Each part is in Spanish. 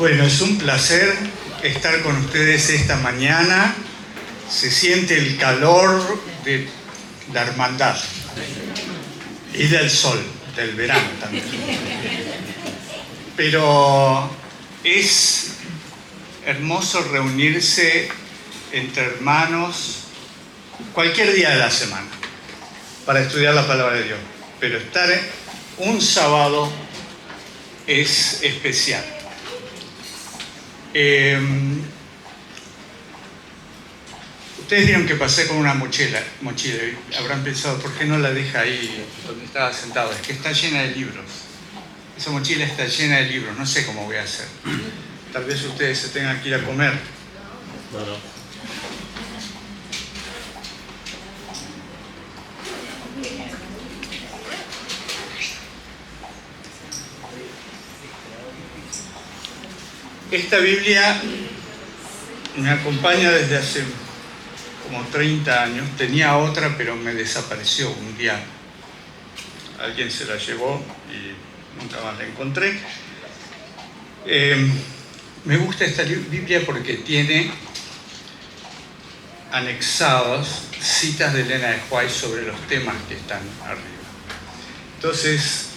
Bueno, es un placer estar con ustedes esta mañana. Se siente el calor de la hermandad y del sol, del verano también. Pero es hermoso reunirse entre hermanos cualquier día de la semana para estudiar la palabra de Dios. Pero estar un sábado es especial. Ustedes vieron que pasé con una mochila y habrán pensado, ¿por qué no la deja ahí donde estaba sentado? Es que está llena de libros. Esa mochila está llena de libros, no sé cómo voy a hacer. Tal vez ustedes se tengan que ir a comer. No. Esta Biblia me acompaña desde hace como 30 años. Tenía otra, pero me desapareció un día. Alguien se la llevó y nunca más la encontré. Me gusta esta Biblia porque tiene anexados citas de Elena de White sobre los temas que están arriba. Entonces,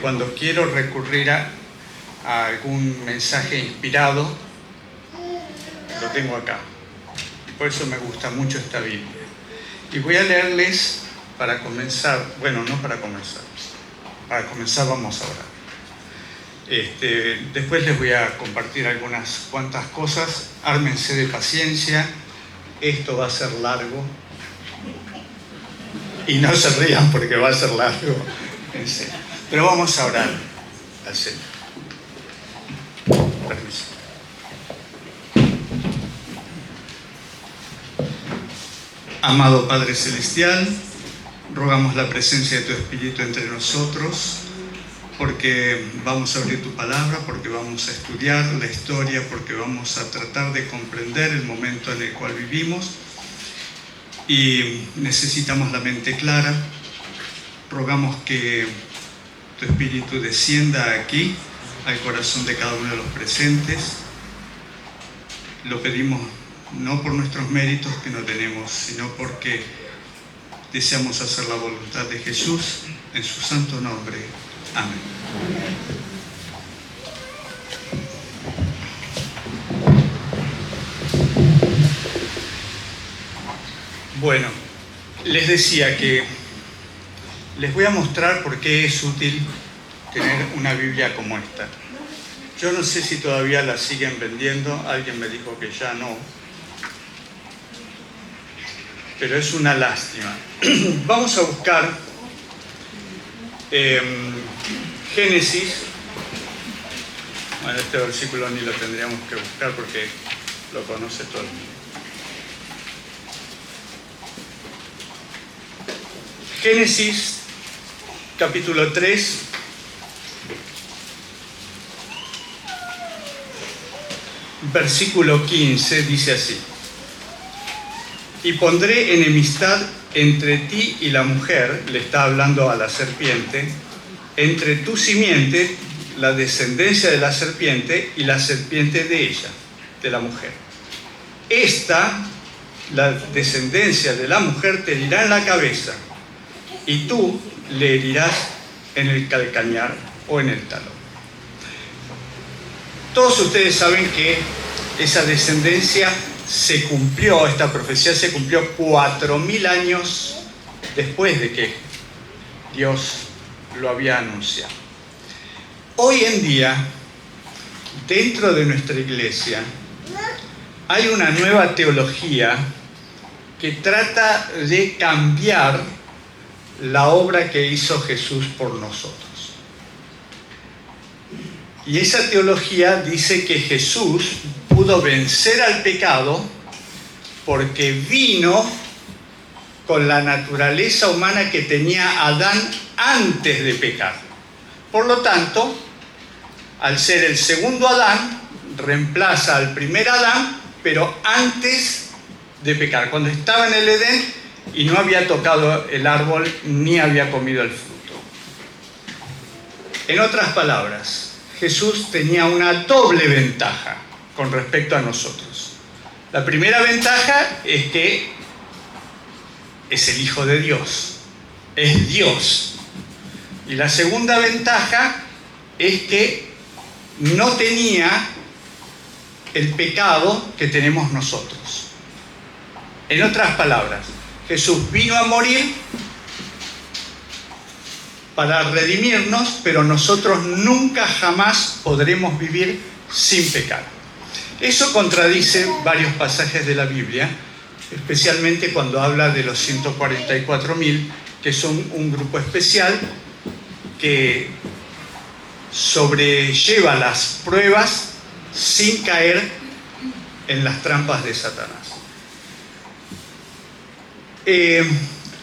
cuando quiero recurrir a algún mensaje inspirado, lo tengo acá. Por eso me gusta mucho esta Biblia. Y voy a leerles para comenzar. Bueno, no para comenzar. Para comenzar vamos a orar. Después les voy a compartir algunas cuantas cosas. Ármense de paciencia. Esto va a ser largo. Y no se rían porque va a ser largo. En serio. Pero vamos a orar al Señor. Permiso. Amado Padre Celestial, rogamos la presencia de tu Espíritu entre nosotros, porque vamos a abrir tu palabra, porque vamos a estudiar la historia, porque vamos a tratar de comprender el momento en el cual vivimos y necesitamos la mente clara. Rogamos que tu Espíritu descienda aquí al corazón de cada uno de los presentes. Lo pedimos no por nuestros méritos que no tenemos, sino porque deseamos hacer la voluntad de Jesús en su santo nombre. Amén. Bueno, les decía que les voy a mostrar por qué es útil tener una Biblia como esta. Yo no sé si todavía la siguen vendiendo, alguien me dijo que ya no, pero es una lástima. Vamos a buscar Génesis. Bueno, este versículo ni lo tendríamos que buscar porque lo conoce todo el mundo. Génesis capítulo 3. Versículo 15 dice así: y pondré enemistad entre ti y la mujer, le está hablando a la serpiente, entre tu simiente, la descendencia de la serpiente, y la serpiente de ella, de la mujer. Esta, la descendencia de la mujer, te herirá en la cabeza, y tú le herirás en el calcañar o en el talón. Todos ustedes saben que esa descendencia se cumplió, esta profecía se cumplió 4000 años después de que Dios lo había anunciado. Hoy en día, dentro de nuestra iglesia, hay una nueva teología que trata de cambiar la obra que hizo Jesús por nosotros. Y esa teología dice que Jesús pudo vencer al pecado porque vino con la naturaleza humana que tenía Adán antes de pecar. Por lo tanto, al ser el segundo Adán, reemplaza al primer Adán, pero antes de pecar, cuando estaba en el Edén y no había tocado el árbol ni había comido el fruto. En otras palabras, Jesús tenía una doble ventaja con respecto a nosotros. La primera ventaja es que es el Hijo de Dios, es Dios. Y la segunda ventaja es que no tenía el pecado que tenemos nosotros. En otras palabras, Jesús vino a morir para redimirnos, pero nosotros nunca jamás podremos vivir sin pecar. Eso contradice varios pasajes de la Biblia, especialmente cuando habla de los 144.000, que son un grupo especial que sobrelleva las pruebas sin caer en las trampas de Satanás.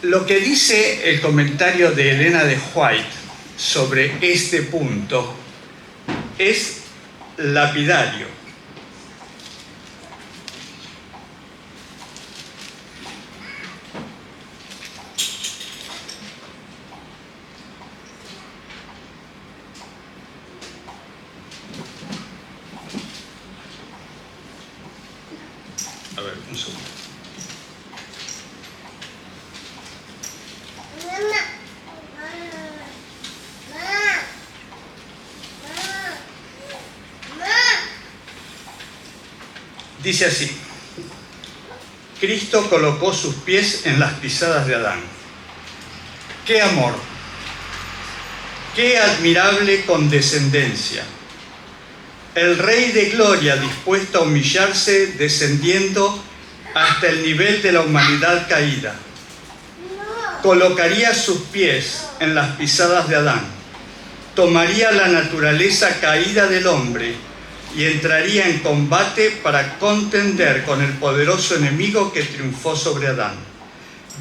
Lo que dice el comentario de Elena de White sobre este punto es lapidario. A ver, un segundo. Dice así: Cristo colocó sus pies en las pisadas de Adán. ¡Qué amor! ¡Qué admirable condescendencia! El Rey de Gloria dispuesto a humillarse, descendiendo hasta el nivel de la humanidad caída. Colocaría sus pies en las pisadas de Adán, tomaría la naturaleza caída del hombre y entraría en combate para contender con el poderoso enemigo que triunfó sobre Adán.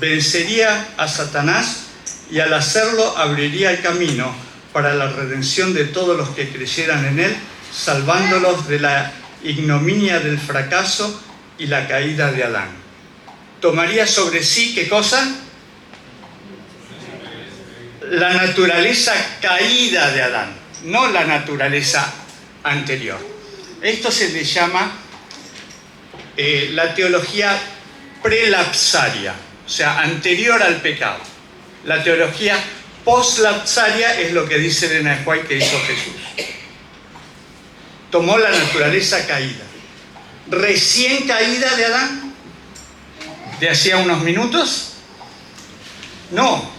Vencería a Satanás y al hacerlo abriría el camino para la redención de todos los que creyeran en él, salvándolos de la ignominia del fracaso y la caída de Adán. Tomaría sobre sí, ¿qué cosa? La naturaleza caída de Adán, no la naturaleza anterior. Esto se le llama la teología prelapsaria, o sea, anterior al pecado. La teología poslapsaria es lo que dice Elena de White que hizo Jesús. Tomó la naturaleza caída, recién caída de Adán, de hacía unos minutos. No,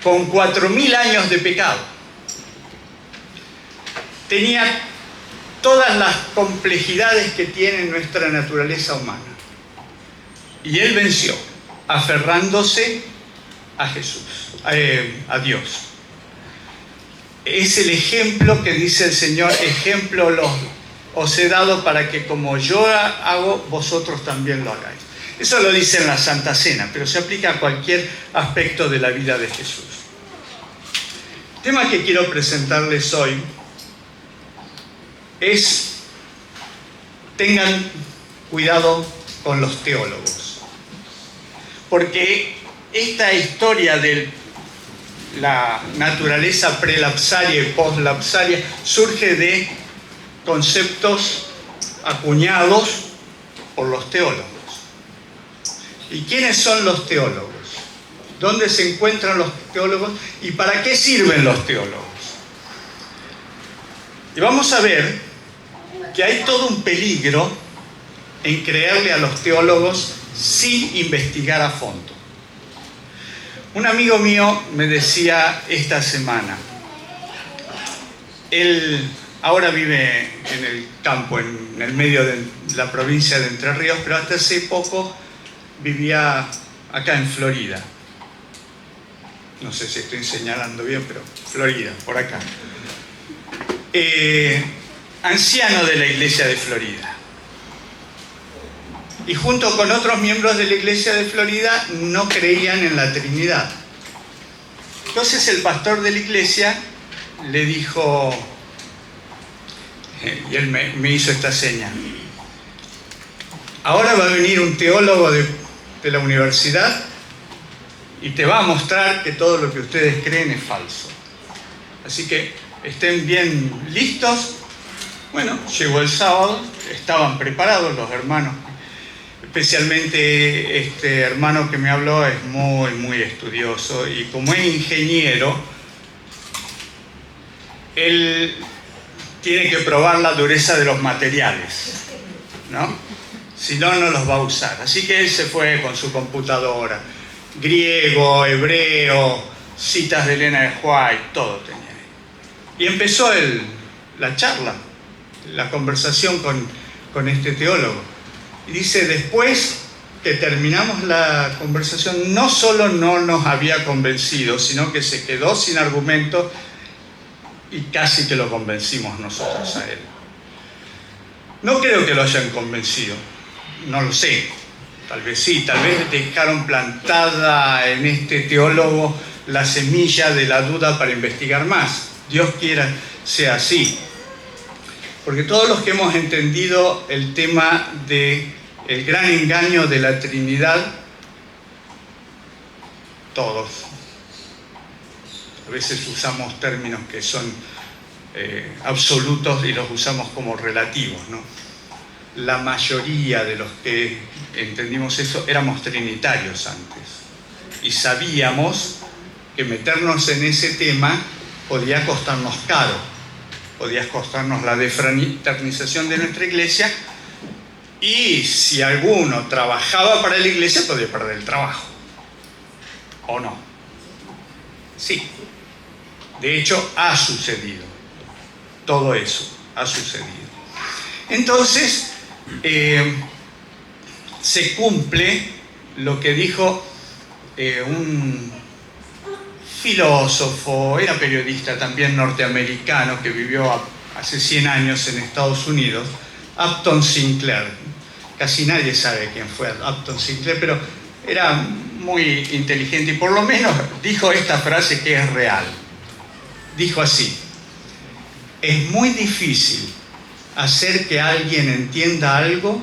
con 4.000 años de pecado. Tenía todas las complejidades que tiene nuestra naturaleza humana. Y él venció, aferrándose a Jesús, a Dios. Es el ejemplo que dice el Señor: ejemplo os he dado para que como yo hago, vosotros también lo hagáis. Eso lo dice en la Santa Cena, pero se aplica a cualquier aspecto de la vida de Jesús. El tema que quiero presentarles hoy es: tengan cuidado con los teólogos, porque esta historia de la naturaleza prelapsaria y poslapsaria surge de conceptos acuñados por los teólogos. ¿Y quiénes son los teólogos? ¿Dónde se encuentran los teólogos? ¿Y para qué sirven los teólogos? Y vamos a ver que hay todo un peligro en creerle a los teólogos sin investigar a fondo. Un amigo mío me decía esta semana, él ahora vive en el campo, en el medio de la provincia de Entre Ríos, pero hasta hace poco vivía acá en Florida. No sé si estoy señalando bien, pero Florida, por acá. Anciano de la iglesia de Florida. Y junto con otros miembros de la iglesia de Florida no creían en la Trinidad. Entonces el pastor de la iglesia le dijo, y él me hizo esta seña: ahora va a venir un teólogo de la universidad y te va a mostrar que todo lo que ustedes creen es falso. Así que estén bien listos. Bueno, llegó el sábado, estaban preparados los hermanos. Especialmente este hermano que me habló es muy estudioso y como es ingeniero, él tiene que probar la dureza de los materiales, ¿no? Si no, no los va a usar. Así que él se fue con su computadora, griego, hebreo, citas de Elena de White, todo tenía ahí. Y empezó la charla, la conversación con este teólogo. Y dice, después que terminamos la conversación, no solo no nos había convencido, sino que se quedó sin argumento y casi que lo convencimos nosotros a él. No creo que lo hayan convencido, no lo sé, tal vez sí, tal vez dejaron plantada en este teólogo la semilla de la duda para investigar más. Dios quiera sea así. Porque todos los que hemos entendido el tema del gran engaño de la Trinidad, todos, a veces usamos términos que son absolutos y los usamos como relativos, ¿no? La mayoría de los que entendimos eso éramos trinitarios antes y sabíamos que meternos en ese tema podía costarnos caro, podía costarnos la defraternización de nuestra iglesia, y si alguno trabajaba para la iglesia podía perder el trabajo, ¿o no? Sí. De hecho, ha sucedido. Todo eso ha sucedido. Entonces, se cumple lo que dijo un filósofo, era periodista también norteamericano, que vivió hace 100 años en Estados Unidos, Upton Sinclair. Casi nadie sabe quién fue Upton Sinclair, pero era muy inteligente y por lo menos dijo esta frase que es real. Dijo así: es muy difícil hacer que alguien entienda algo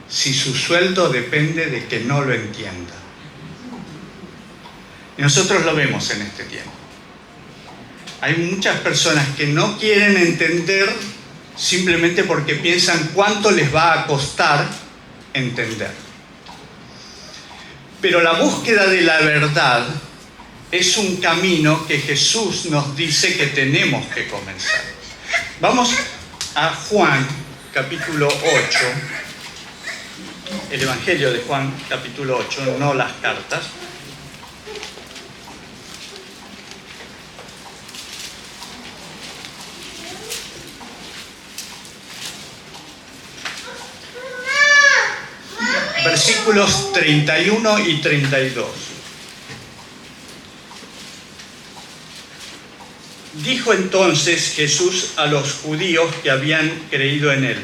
si su sueldo depende de que no lo entienda. Y nosotros lo vemos en este tiempo. Hay muchas personas que no quieren entender simplemente porque piensan cuánto les va a costar entender. Pero la búsqueda de la verdad es un camino que Jesús nos dice que tenemos que comenzar. Vamos a Juan, capítulo 8, el Evangelio de Juan, capítulo 8, no las cartas. Versículos 31 y 32. Dijo entonces Jesús a los judíos que habían creído en él: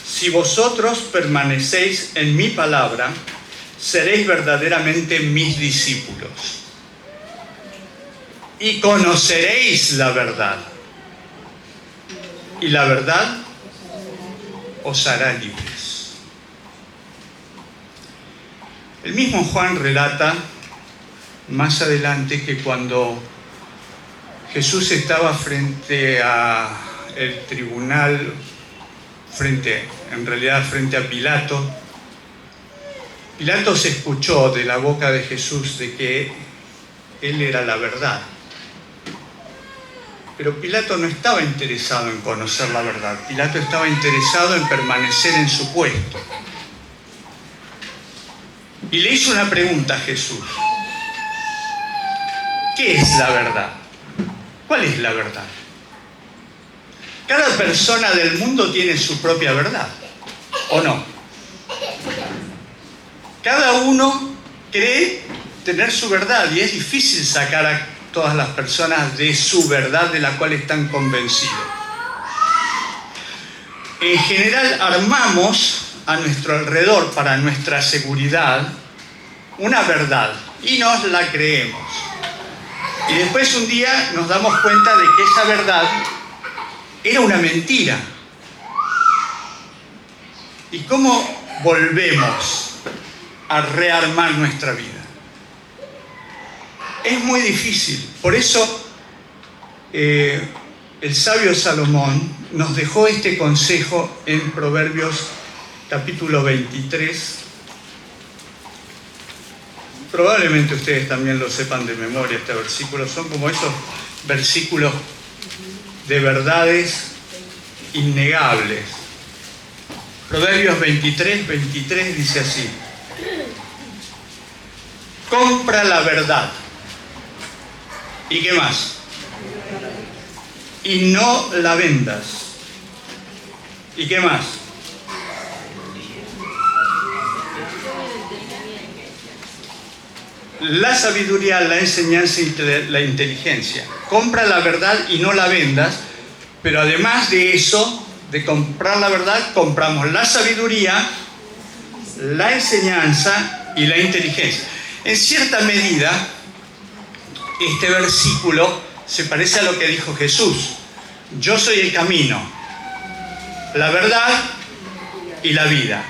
si vosotros permanecéis en mi palabra, seréis verdaderamente mis discípulos y conoceréis la verdad, y la verdad os hará libres. El mismo Juan relata más adelante que cuando Jesús estaba frente al tribunal, frente a Pilato, Pilato se escuchó de la boca de Jesús de que él era la verdad. Pero Pilato no estaba interesado en conocer la verdad. Pilato estaba interesado en permanecer en su puesto. Y le hizo una pregunta a Jesús: ¿qué es la verdad? ¿Cuál es la verdad? Cada persona del mundo tiene su propia verdad, ¿o no? Cada uno cree tener su verdad y es difícil sacar a todas las personas de su verdad de la cual están convencidos. En general armamos a nuestro alrededor para nuestra seguridad una verdad y nos la creemos. Y después un día nos damos cuenta de que esa verdad era una mentira. ¿Y cómo volvemos a rearmar nuestra vida? Es muy difícil. Por eso el sabio Salomón nos dejó este consejo en Proverbios capítulo 23. Probablemente ustedes también lo sepan de memoria este versículo. Son como esos versículos de verdades innegables. Proverbios 23 dice así: compra la verdad. ¿Y qué más? Y no la vendas. ¿Y qué más? La sabiduría, la enseñanza y la inteligencia. Compra la verdad y no la vendas, pero además de eso, de comprar la verdad, compramos la sabiduría, la enseñanza y la inteligencia. En cierta medida, este versículo se parece a lo que dijo Jesús: yo soy el camino, la verdad y la vida.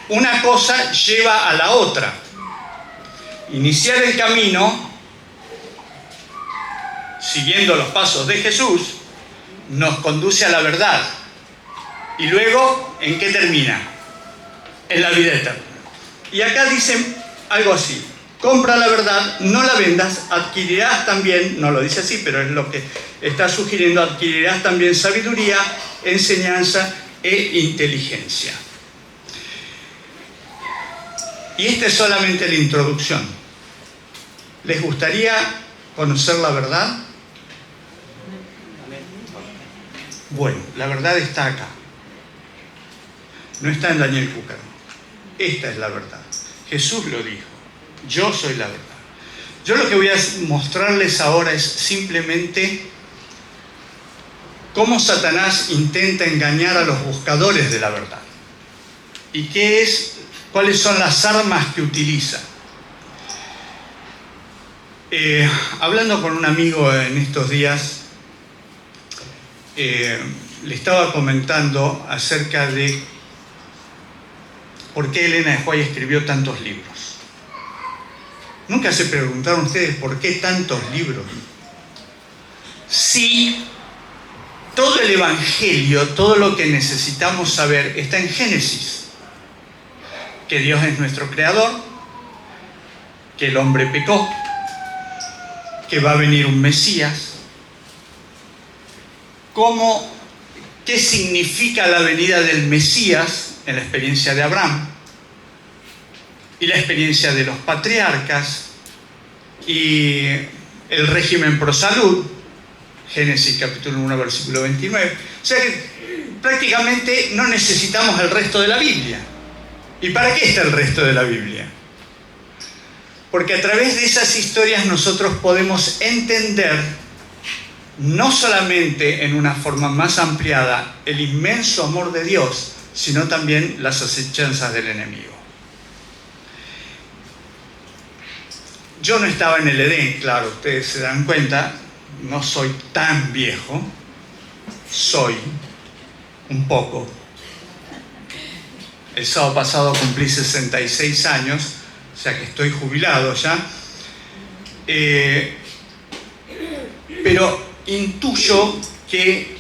Una cosa lleva a la otra. Iniciar el camino, siguiendo los pasos de Jesús, nos conduce a la verdad. Y luego, ¿en qué termina? En la vida eterna. Y acá dicen algo así: compra la verdad, no la vendas, adquirirás también, no lo dice así, pero es lo que está sugiriendo, adquirirás también sabiduría, enseñanza e inteligencia. Y esta es solamente la introducción. ¿Les gustaría conocer la verdad? Bueno, la verdad está acá. No está en Daniel Cooker. Esta es la verdad. Jesús lo dijo: yo soy la verdad. Yo lo que voy a mostrarles ahora es simplemente cómo Satanás intenta engañar a los buscadores de la verdad. Y cuáles son las armas que utiliza. Hablando con un amigo en estos días, le estaba comentando acerca de por qué Elena de White escribió tantos libros. ¿Nunca se preguntaron ustedes por qué tantos libros? Sí, todo el Evangelio, todo lo que necesitamos saber está en Génesis. Que Dios es nuestro creador, que el hombre pecó, que va a venir un Mesías. ¿Qué significa la venida del Mesías en la experiencia de Abraham? Y la experiencia de los patriarcas y el régimen pro salud, Génesis capítulo 1, versículo 29. O sea que prácticamente no necesitamos el resto de la Biblia. ¿Y para qué está el resto de la Biblia? Porque a través de esas historias nosotros podemos entender, no solamente en una forma más ampliada, el inmenso amor de Dios, sino también las acechanzas del enemigo. Yo no estaba en el Edén, claro, ustedes se dan cuenta, no soy tan viejo, soy un poco. El sábado pasado cumplí 66 años, o sea que estoy jubilado ya. Pero intuyo que,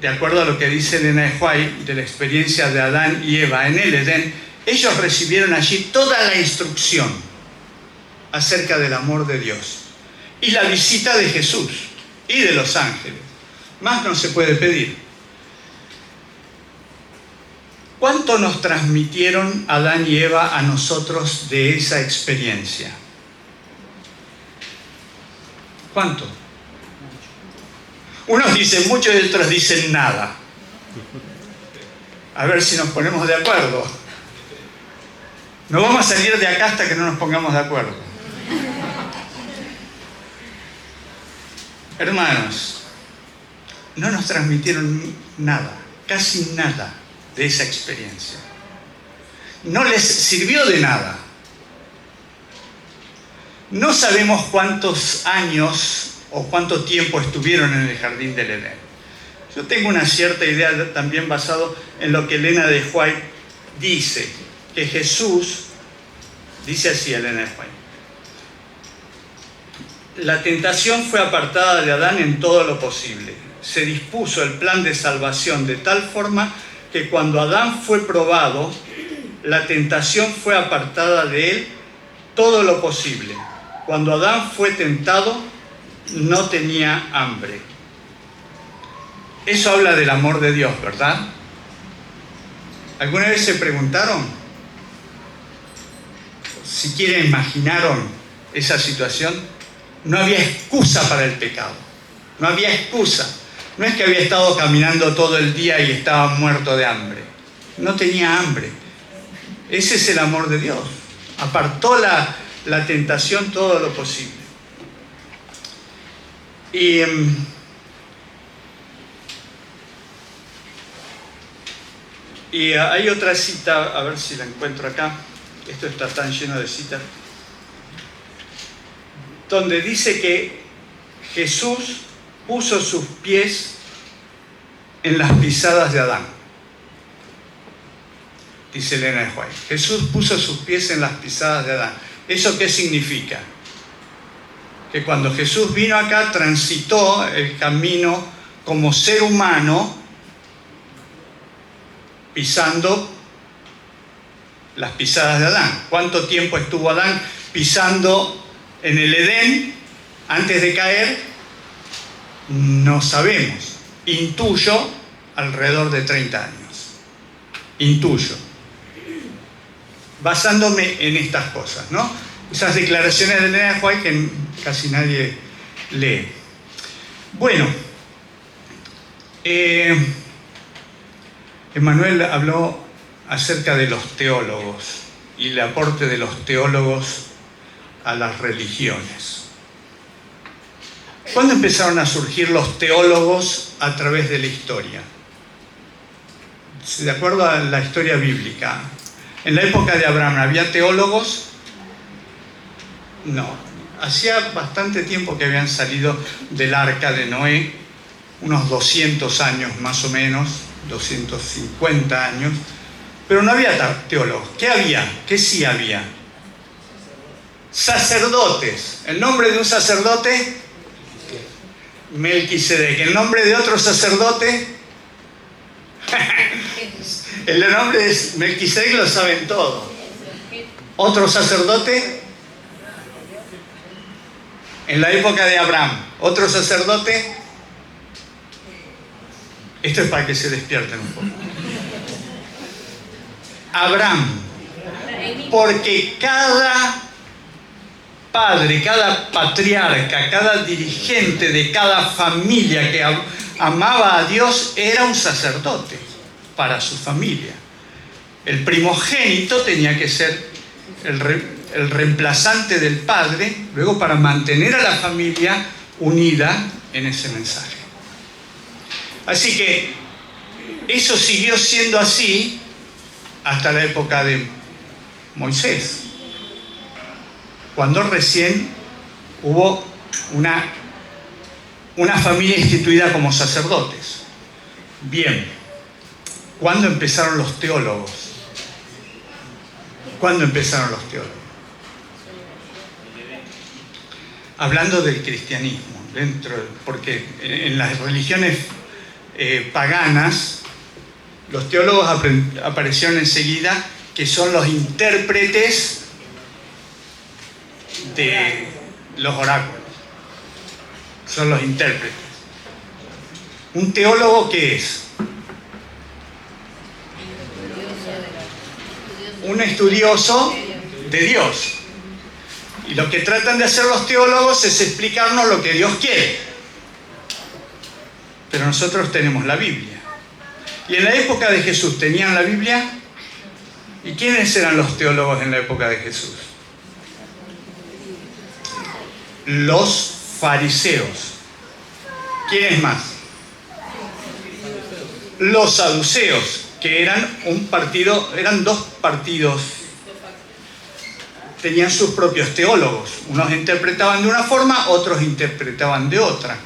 de acuerdo a lo que dice Elena de White, de la experiencia de Adán y Eva en el Edén, ellos recibieron allí toda la instrucción acerca del amor de Dios y la visita de Jesús y de los ángeles. Más no se puede pedir. ¿Cuánto nos transmitieron Adán y Eva a nosotros de esa experiencia? ¿Cuánto? Unos dicen mucho y otros dicen nada. A ver si nos ponemos de acuerdo. No vamos a salir de acá hasta que no nos pongamos de acuerdo. Hermanos, no nos transmitieron nada, casi nada de esa experiencia. No les sirvió de nada. No sabemos cuántos años o cuánto tiempo estuvieron en el jardín del Edén. Yo tengo una cierta idea también basado en lo que Elena de White dice, que Jesús, dice así Elena de White: la tentación fue apartada de Adán en todo lo posible. se dispuso el plan de salvación de tal forma que cuando Adán fue probado, la tentación fue apartada de él todo lo posible. Cuando Adán fue tentado, no tenía hambre. Eso habla del amor de Dios, ¿verdad? ¿Alguna vez se preguntaron? Siquiera imaginaron esa situación. No había excusa para el pecado. No había excusa. No es que había estado caminando todo el día y estaba muerto de hambre. No tenía hambre. Ese es el amor de Dios. Apartó la tentación todo lo posible. Y hay otra cita, a ver si la encuentro acá. Esto está tan lleno de citas. Donde dice que Jesús puso sus pies en las pisadas de Adán. Dice Elena de White. Jesús puso sus pies en las pisadas de Adán. ¿Eso qué significa? Que cuando Jesús vino acá, transitó el camino como ser humano, pisando las pisadas de Adán. ¿Cuánto tiempo estuvo Adán pisando en el Edén antes de caer? No sabemos. Intuyo alrededor de 30 años. Intuyo. Basándome en estas cosas, ¿no? Esas declaraciones de Elena White que casi nadie lee. Bueno, Emmanuel habló acerca de los teólogos y el aporte de los teólogos a las religiones. ¿Cuándo empezaron a surgir los teólogos a través de la historia? De acuerdo a la historia bíblica, en la época de Abraham, ¿había teólogos? No. Hacía bastante tiempo que habían salido del arca de Noé, unos 200 años más o menos, 250 años, pero no había teólogos. ¿Qué había? ¿Qué sí había? Sacerdotes. ¿El nombre de un sacerdote? Melquisedec. ¿El nombre de otro sacerdote? El nombre de Melquisedec lo saben todos. ¿Otro sacerdote? En la época de Abraham. ¿Otro sacerdote? Esto es para que se despierten un poco. Abraham. Porque cada padre, cada patriarca, cada dirigente de cada familia que amaba a Dios era un sacerdote para su familia. El primogénito tenía que ser el reemplazante del padre, luego para mantener a la familia unida en ese mensaje. Así que eso siguió siendo así hasta la época de Moisés, cuando recién hubo una familia instituida como sacerdotes. Bien, ¿cuándo empezaron los teólogos? ¿Cuándo empezaron los teólogos? Hablando del cristianismo, porque en las religiones paganas, los teólogos aparecieron enseguida, que son los intérpretes de los oráculos. Son los intérpretes. ¿Un teólogo qué es? Un estudioso de Dios. Y lo que tratan de hacer los teólogos es explicarnos lo que Dios quiere. Pero nosotros tenemos la Biblia. Y en la época de Jesús, ¿tenían la Biblia? ¿Y quiénes eran los teólogos en la época de Jesús? Los fariseos. ¿Quiénes más? Los saduceos, que eran eran dos partidos. Tenían sus propios teólogos. Unos interpretaban de una forma, otros interpretaban de otra.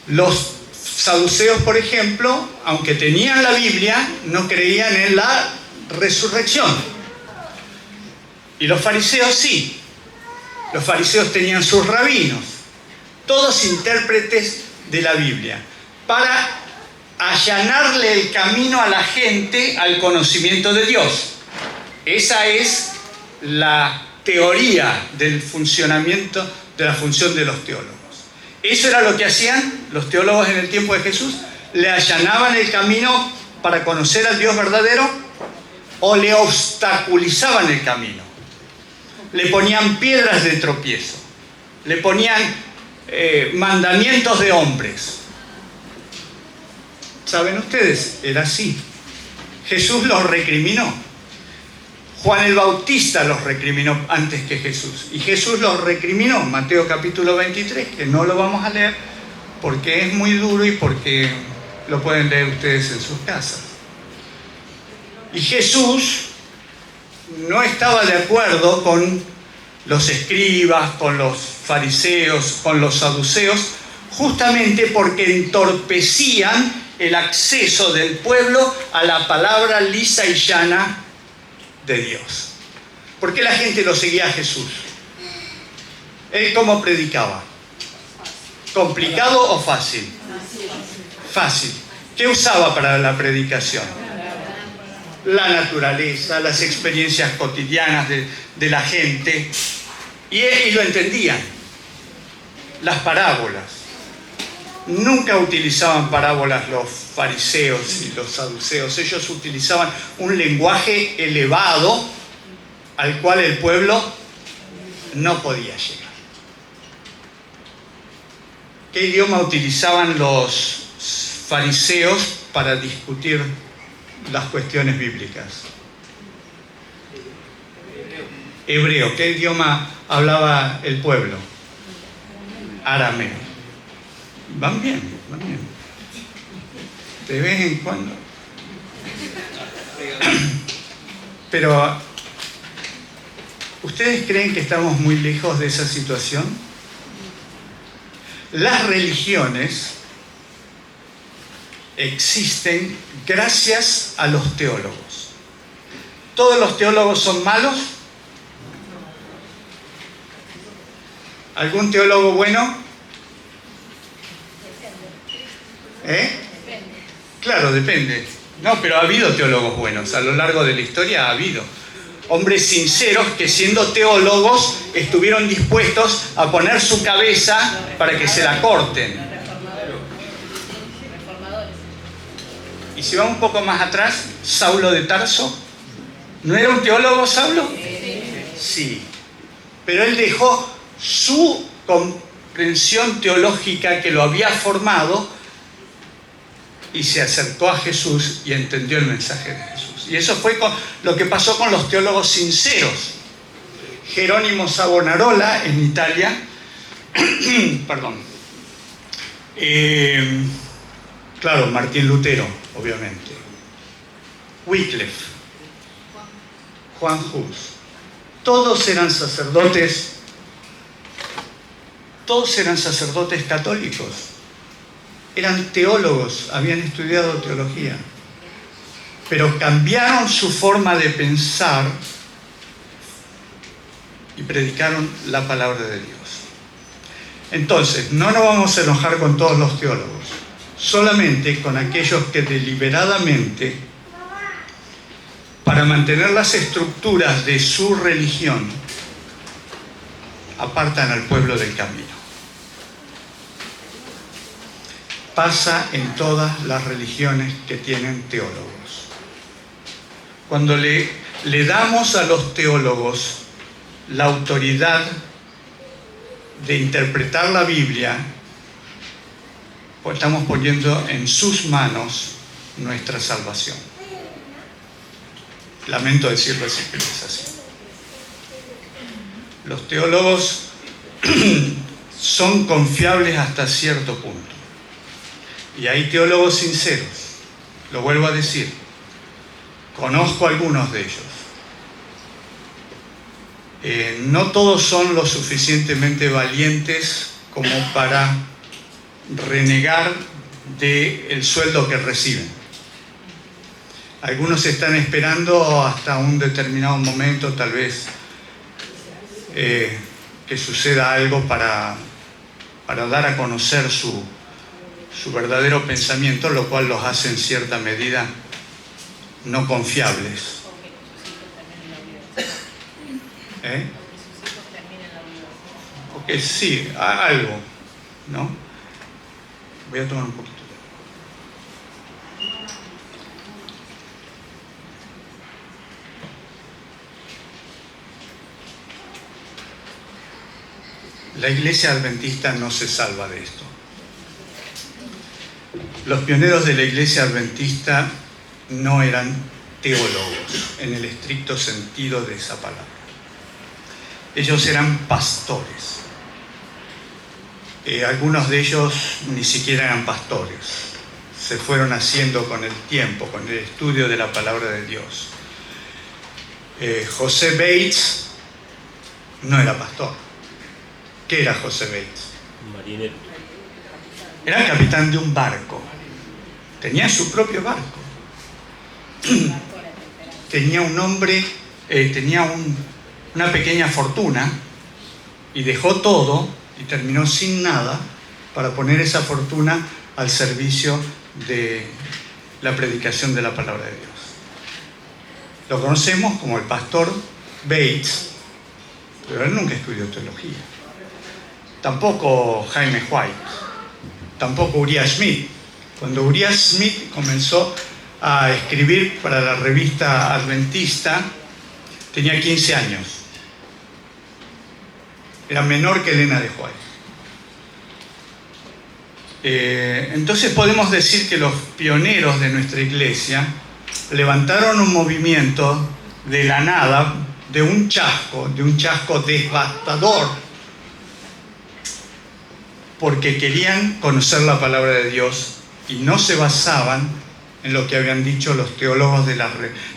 Los saduceos, por ejemplo, aunque tenían la Biblia, no creían en la resurrección. Y los fariseos sí. Los fariseos tenían sus rabinos, todos intérpretes de la Biblia. para allanarle el camino a la gente al conocimiento de Dios. Esa es la teoría del funcionamiento de la función de los teólogos. Eso era lo que hacían los teólogos en el tiempo de Jesús. Le allanaban el camino para conocer al Dios verdadero o le obstaculizaban el camino. Le ponían piedras de tropiezo, le ponían mandamientos de hombres. ¿Saben ustedes? Era así. Jesús los recriminó. Juan el Bautista los recriminó antes que Jesús. Y Jesús los recriminó, Mateo capítulo 23, que no lo vamos a leer porque es muy duro y porque lo pueden leer ustedes en sus casas. Y Jesús no estaba de acuerdo con los escribas, con los fariseos, con los saduceos, justamente porque entorpecían el acceso del pueblo a la palabra lisa y llana de Dios. ¿Por qué la gente lo seguía a Jesús? ¿Él cómo predicaba? ¿Complicado o fácil? Fácil. ¿Qué usaba para la predicación? La naturaleza, las experiencias cotidianas de la gente. Y lo entendían. Las parábolas. Nunca utilizaban parábolas los fariseos y los saduceos. Ellos utilizaban un lenguaje elevado al cual el pueblo no podía llegar. ¿Qué idioma utilizaban los fariseos para discutir las cuestiones bíblicas? Hebreo. ¿Qué idioma hablaba el pueblo? Arameo. Van bien, van bien. De vez en cuando. Pero, ¿ustedes creen que estamos muy lejos de esa situación? Las religiones existen gracias a los teólogos. ¿Todos los teólogos son malos? ¿Algún teólogo bueno? Claro, depende. No, pero ha habido teólogos buenos. A lo largo de la historia ha habido hombres sinceros que, siendo teólogos, estuvieron dispuestos a poner su cabeza para que se la corten. Y si vamos un poco más atrás, Saulo de Tarso, ¿no era un teólogo Saulo? Sí. Pero él dejó su comprensión teológica que lo había formado y se acercó a Jesús y entendió el mensaje de Jesús. Y eso fue lo que pasó con los teólogos sinceros. Jerónimo Savonarola en Italia, perdón, claro, Martín Lutero, obviamente, Wycliffe, Juan Hus, todos eran sacerdotes católicos. Eran teólogos, habían estudiado teología, pero cambiaron su forma de pensar y predicaron la palabra de Dios. Entonces, no nos vamos a enojar con todos los teólogos, solamente con aquellos que deliberadamente, para mantener las estructuras de su religión, apartan al pueblo del camino. Pasa en todas las religiones que tienen teólogos. Cuando le damos a los teólogos la autoridad de interpretar la Biblia, pues estamos poniendo en sus manos nuestra salvación. Lamento decirlo así, pero es así. Los teólogos son confiables hasta cierto punto. Y hay teólogos sinceros, lo vuelvo a decir, conozco algunos de ellos. No todos son lo suficientemente valientes como para renegar del sueldo que reciben. Algunos están esperando hasta un determinado momento, tal vez, que suceda algo para dar a conocer su su verdadero pensamiento, lo cual los hace en cierta medida no confiables. Porque sí, algo, ¿no? Voy a tomar un poquito. La iglesia adventista no se salva de esto. Los pioneros de la iglesia adventista no eran teólogos en el estricto sentido de esa palabra. Ellos eran pastores. Algunos de ellos ni siquiera eran pastores. Se fueron haciendo con el tiempo, con el estudio de la palabra de Dios. José Bates no era pastor. ¿Qué era José Bates? Marinero. Era capitán de un barco. Tenía su propio barco. Tenía un hombre, una pequeña fortuna y dejó todo y terminó sin nada para poner esa fortuna al servicio de la predicación de la palabra de Dios. Lo conocemos como el pastor Bates, pero él nunca estudió teología. Tampoco Jaime White, tampoco Uriah Smith. Cuando Uriah Smith comenzó a escribir para la revista adventista, tenía 15 años. Era menor que Elena de White. Entonces podemos decir que los pioneros de nuestra iglesia levantaron un movimiento de la nada, de un chasco devastador, porque querían conocer la palabra de Dios y no se basaban en lo que habían dicho los teólogos de las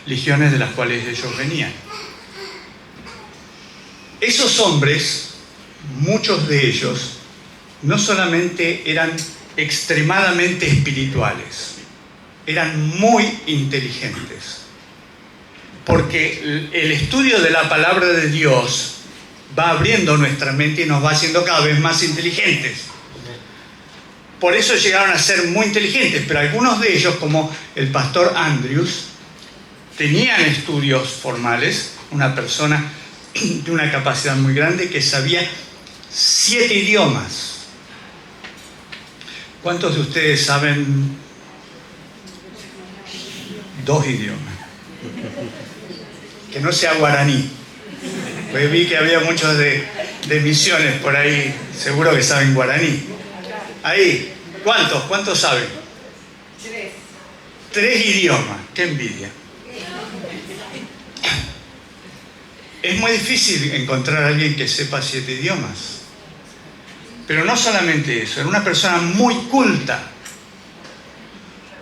religiones de las cuales ellos venían. Esos hombres, muchos de ellos, no solamente eran extremadamente espirituales, eran muy inteligentes, porque el estudio de la palabra de Dios va abriendo nuestra mente y nos va haciendo cada vez más inteligentes. Por eso llegaron a ser muy inteligentes, pero algunos de ellos, como el pastor Andrews, tenían estudios formales, una persona de una capacidad muy grande que sabía 7 idiomas. ¿Cuántos de ustedes saben 2 idiomas? Que no sea guaraní. Pues vi que había muchos de misiones por ahí, seguro que saben guaraní. Ahí, ¿cuántos saben? 3 idiomas, qué envidia. Es muy difícil encontrar a alguien que sepa 7 idiomas. Pero no solamente eso, era una persona muy culta.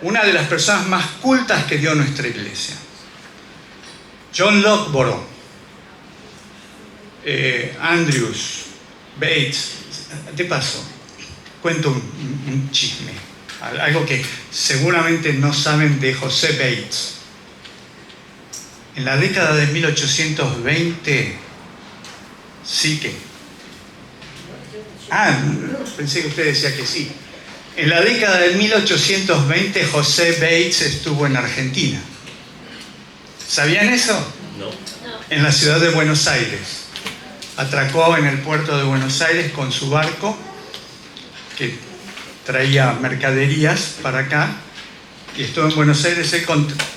Una de las personas más cultas que dio nuestra iglesia. John Lockborough, Andrews, Bates. De paso, cuento un chisme, algo que seguramente no saben de José Bates. En la década de 1820, sí que... pensé que usted decía que sí. En la década de 1820, José Bates estuvo en Argentina. ¿Sabían eso? No. En la ciudad de Buenos Aires. Atracó en el puerto de Buenos Aires con su barco, que traía mercaderías para acá, y estuvo en Buenos Aires. Él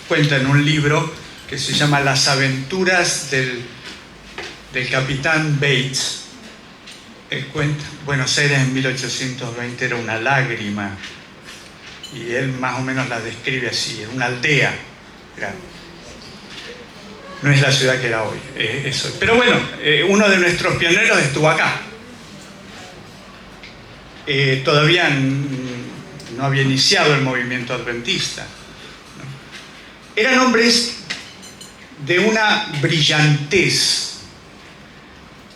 cuenta en un libro que se llama Las aventuras del capitán Bates. Él cuenta, Buenos Aires en 1820 era una lágrima, y él más o menos la describe así, era una aldea. No es la ciudad que era hoy, eso. Pero bueno, uno de nuestros pioneros estuvo acá. Todavía no había iniciado el movimiento adventista, ¿no? Eran hombres de una brillantez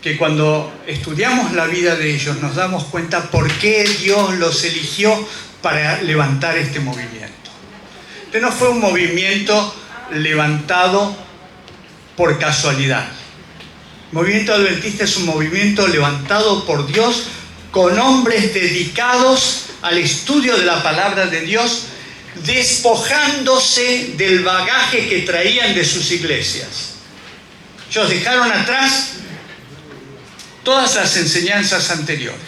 que cuando estudiamos la vida de ellos nos damos cuenta por qué Dios los eligió para levantar este movimiento. Este no fue un movimiento levantado por casualidad. El movimiento adventista es un movimiento levantado por Dios con hombres dedicados al estudio de la palabra de Dios, despojándose del bagaje que traían de sus iglesias. Ellos dejaron atrás todas las enseñanzas anteriores.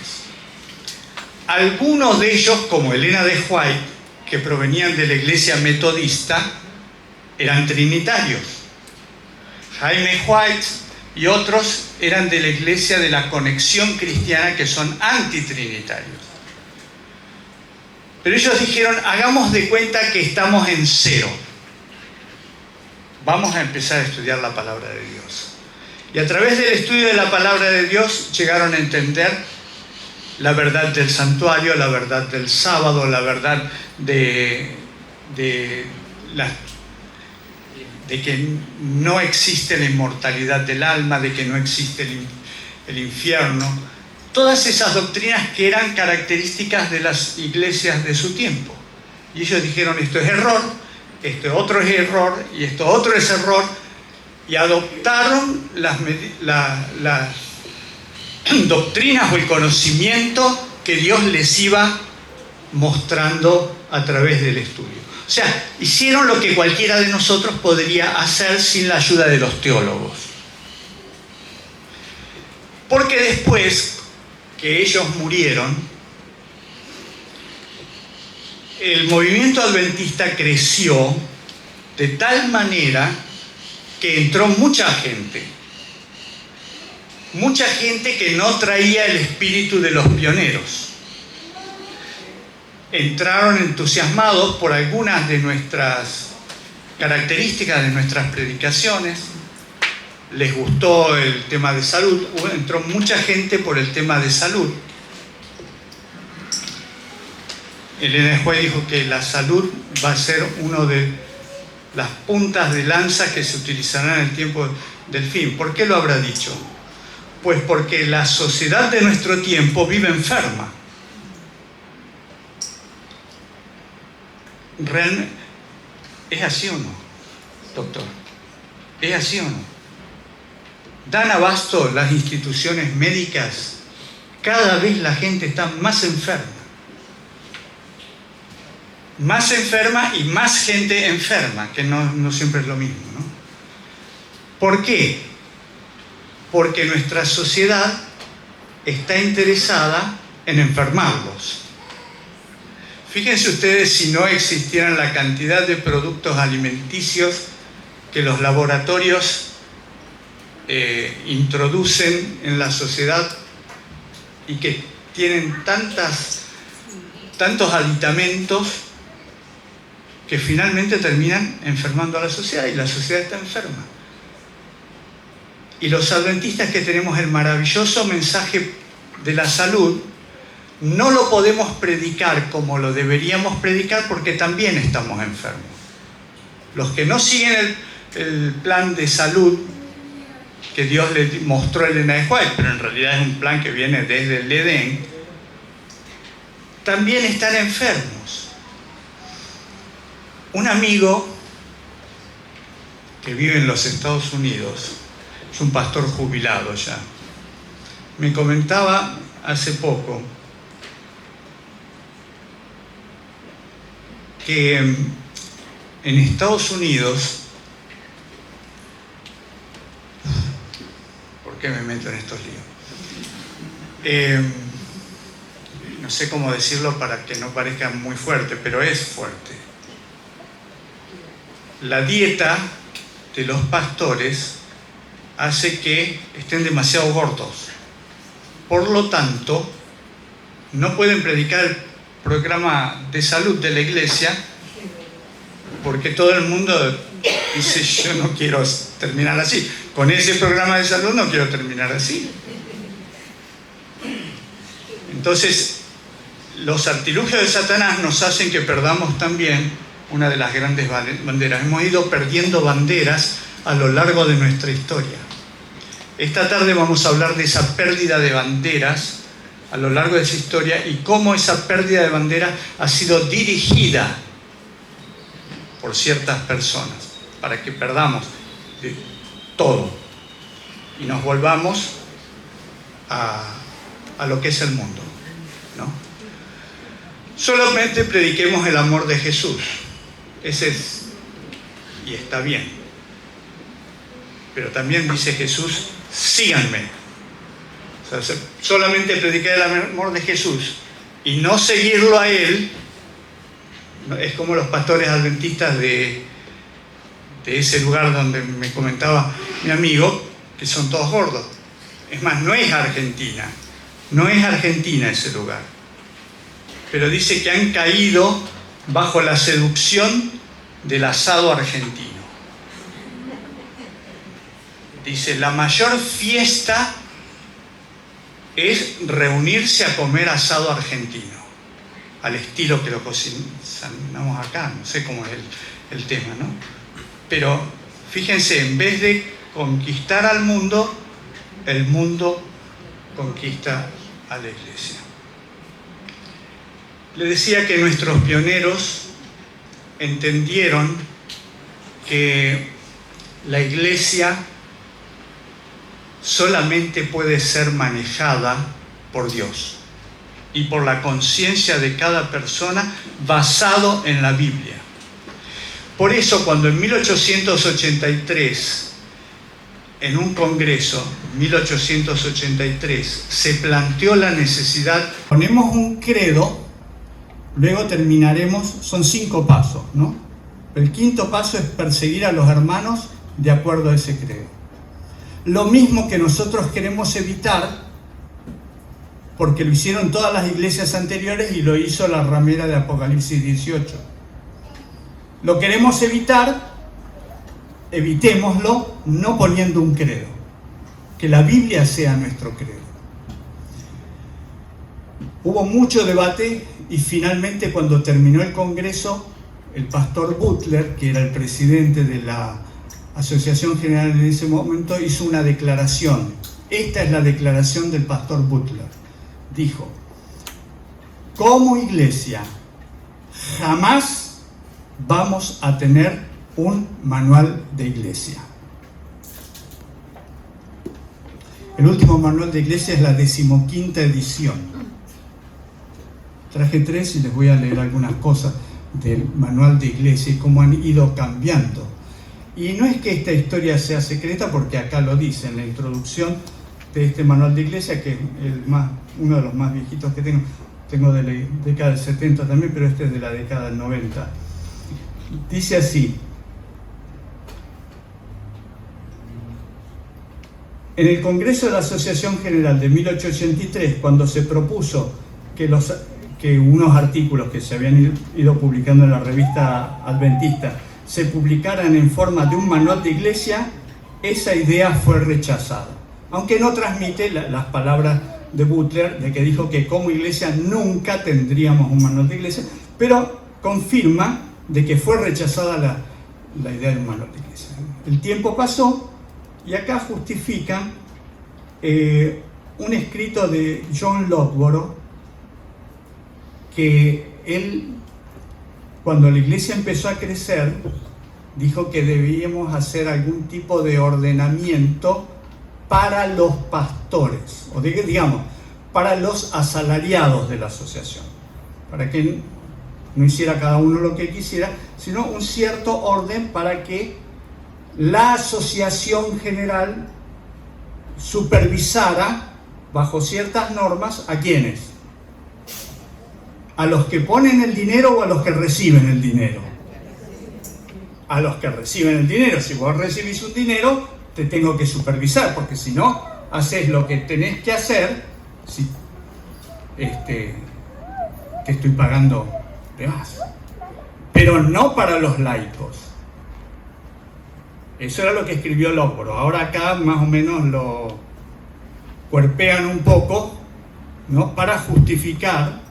Algunos de ellos, como Elena de White, que provenían de la iglesia metodista, eran trinitarios. Jaime White y otros eran de la iglesia de la Conexión Cristiana, que son antitrinitarios. Pero ellos dijeron, hagamos de cuenta que estamos en cero. Vamos a empezar a estudiar la palabra de Dios. Y a través del estudio de la palabra de Dios llegaron a entender la verdad del santuario, la verdad del sábado, la verdad de que no existe la inmortalidad del alma, de que no existe el infierno. Todas esas doctrinas que eran características de las iglesias de su tiempo. Y ellos dijeron, esto es error, esto otro es error, y esto otro es error, y adoptaron las doctrinas o el conocimiento que Dios les iba mostrando a través del estudio. O sea, hicieron lo que cualquiera de nosotros podría hacer sin la ayuda de los teólogos. Porque después que ellos murieron, el movimiento adventista creció de tal manera que entró mucha gente que no traía el espíritu de los pioneros. Entraron entusiasmados por algunas de nuestras características de nuestras predicaciones, les gustó el tema de salud, entró mucha gente por el tema de salud. Elena de White dijo que la salud va a ser una de las puntas de lanza que se utilizarán en el tiempo del fin. ¿Por qué lo habrá dicho? Pues porque la sociedad de nuestro tiempo vive enferma. ¿Es así o no, doctor? ¿Es así o no? ¿Dan abasto las instituciones médicas? Cada vez la gente está más enferma. Más enferma y más gente enferma, que no siempre es lo mismo, ¿no? ¿Por qué? Porque nuestra sociedad está interesada en enfermarlos. Fíjense ustedes si no existieran la cantidad de productos alimenticios que los laboratorios introducen en la sociedad y que tienen tantos aditamentos que finalmente terminan enfermando a la sociedad, y la sociedad está enferma. Y los adventistas, que tenemos el maravilloso mensaje de la salud, no lo podemos predicar como lo deberíamos predicar porque también estamos enfermos. Los que no siguen el plan de salud que Dios le mostró a Elena de White, pero en realidad es un plan que viene desde el Edén, también están enfermos. Un amigo que vive en los Estados Unidos, es un pastor jubilado ya, me comentaba hace poco que en Estados Unidos, ¿por qué me meto en estos líos? No sé cómo decirlo para que no parezca muy fuerte, pero es fuerte. La dieta de los pastores hace que estén demasiado gordos. Por lo tanto, no pueden predicar el programa de salud de la iglesia porque todo el mundo dice, yo no quiero terminar así. Con ese programa de salud no quiero terminar así. Entonces, los artilugios de Satanás nos hacen que perdamos también una de las grandes banderas. Hemos ido perdiendo banderas a lo largo de nuestra historia. Esta tarde vamos a hablar de esa pérdida de banderas a lo largo de esa historia y cómo esa pérdida de banderas ha sido dirigida por ciertas personas para que perdamos de todo y nos volvamos a a lo que es el mundo, ¿no? Solamente prediquemos el amor de Jesús. Ese es, y está bien. Pero también dice Jesús, síganme. O sea, solamente predicar el amor de Jesús y no seguirlo a Él, es como los pastores adventistas de ese lugar donde me comentaba mi amigo, que son todos gordos. Es más, no es Argentina ese lugar. Pero dice que han caído bajo la seducción del asado argentino. Dice, la mayor fiesta es reunirse a comer asado argentino, al estilo que lo cocinamos acá, no sé cómo es el tema, ¿no? Pero fíjense, en vez de conquistar al mundo, el mundo conquista a la iglesia. Le decía que nuestros pioneros entendieron que la iglesia solamente puede ser manejada por Dios y por la conciencia de cada persona basado en la Biblia. Por eso, cuando en 1883, en un congreso, 1883, se planteó la necesidad, ponemos un credo, luego terminaremos, son 5 pasos, ¿no? El 5.º paso es perseguir a los hermanos de acuerdo a ese credo. Lo mismo que nosotros queremos evitar, porque lo hicieron todas las iglesias anteriores y lo hizo la ramera de Apocalipsis 18. Lo queremos evitar, evitémoslo no poniendo un credo. Que la Biblia sea nuestro credo. Hubo mucho debate y finalmente, cuando terminó el congreso, el pastor Butler, que era el presidente de la Asociación General en ese momento, hizo una declaración. Esta es la declaración del pastor Butler. Dijo, como iglesia jamás vamos a tener un manual de iglesia. El último manual de iglesia es la 15ª edición. Traje 3 y les voy a leer algunas cosas del manual de iglesia y cómo han ido cambiando. Y no es que esta historia sea secreta, porque acá lo dice en la introducción de este manual de iglesia, que es uno de los más viejitos que tengo de la década del 70 también, pero este es de la década del 90. Dice así: en el Congreso de la Asociación General de 1883, cuando se propuso que unos artículos que se habían ido publicando en la revista adventista se publicaran en forma de un manual de iglesia, esa idea fue rechazada. Aunque no transmite las palabras de Butler, de que dijo que como iglesia nunca tendríamos un manual de iglesia, pero confirma de que fue rechazada la idea de un manual de iglesia. El tiempo pasó y acá justifican un escrito de John Lockborough, que él, cuando la iglesia empezó a crecer, dijo que debíamos hacer algún tipo de ordenamiento para los pastores, o digamos, para los asalariados de la asociación, para que no hiciera cada uno lo que quisiera, sino un cierto orden para que la asociación general supervisara bajo ciertas normas a quienes, a los que ponen el dinero o a los que reciben el dinero. A los que reciben el dinero. Si vos recibís un dinero, te tengo que supervisar, porque si no, haces lo que tenés que hacer, si te estoy pagando de más. Pero no para los laicos. Eso era lo que escribió Lockborough. Ahora acá más o menos lo cuerpean un poco, ¿no?, para justificar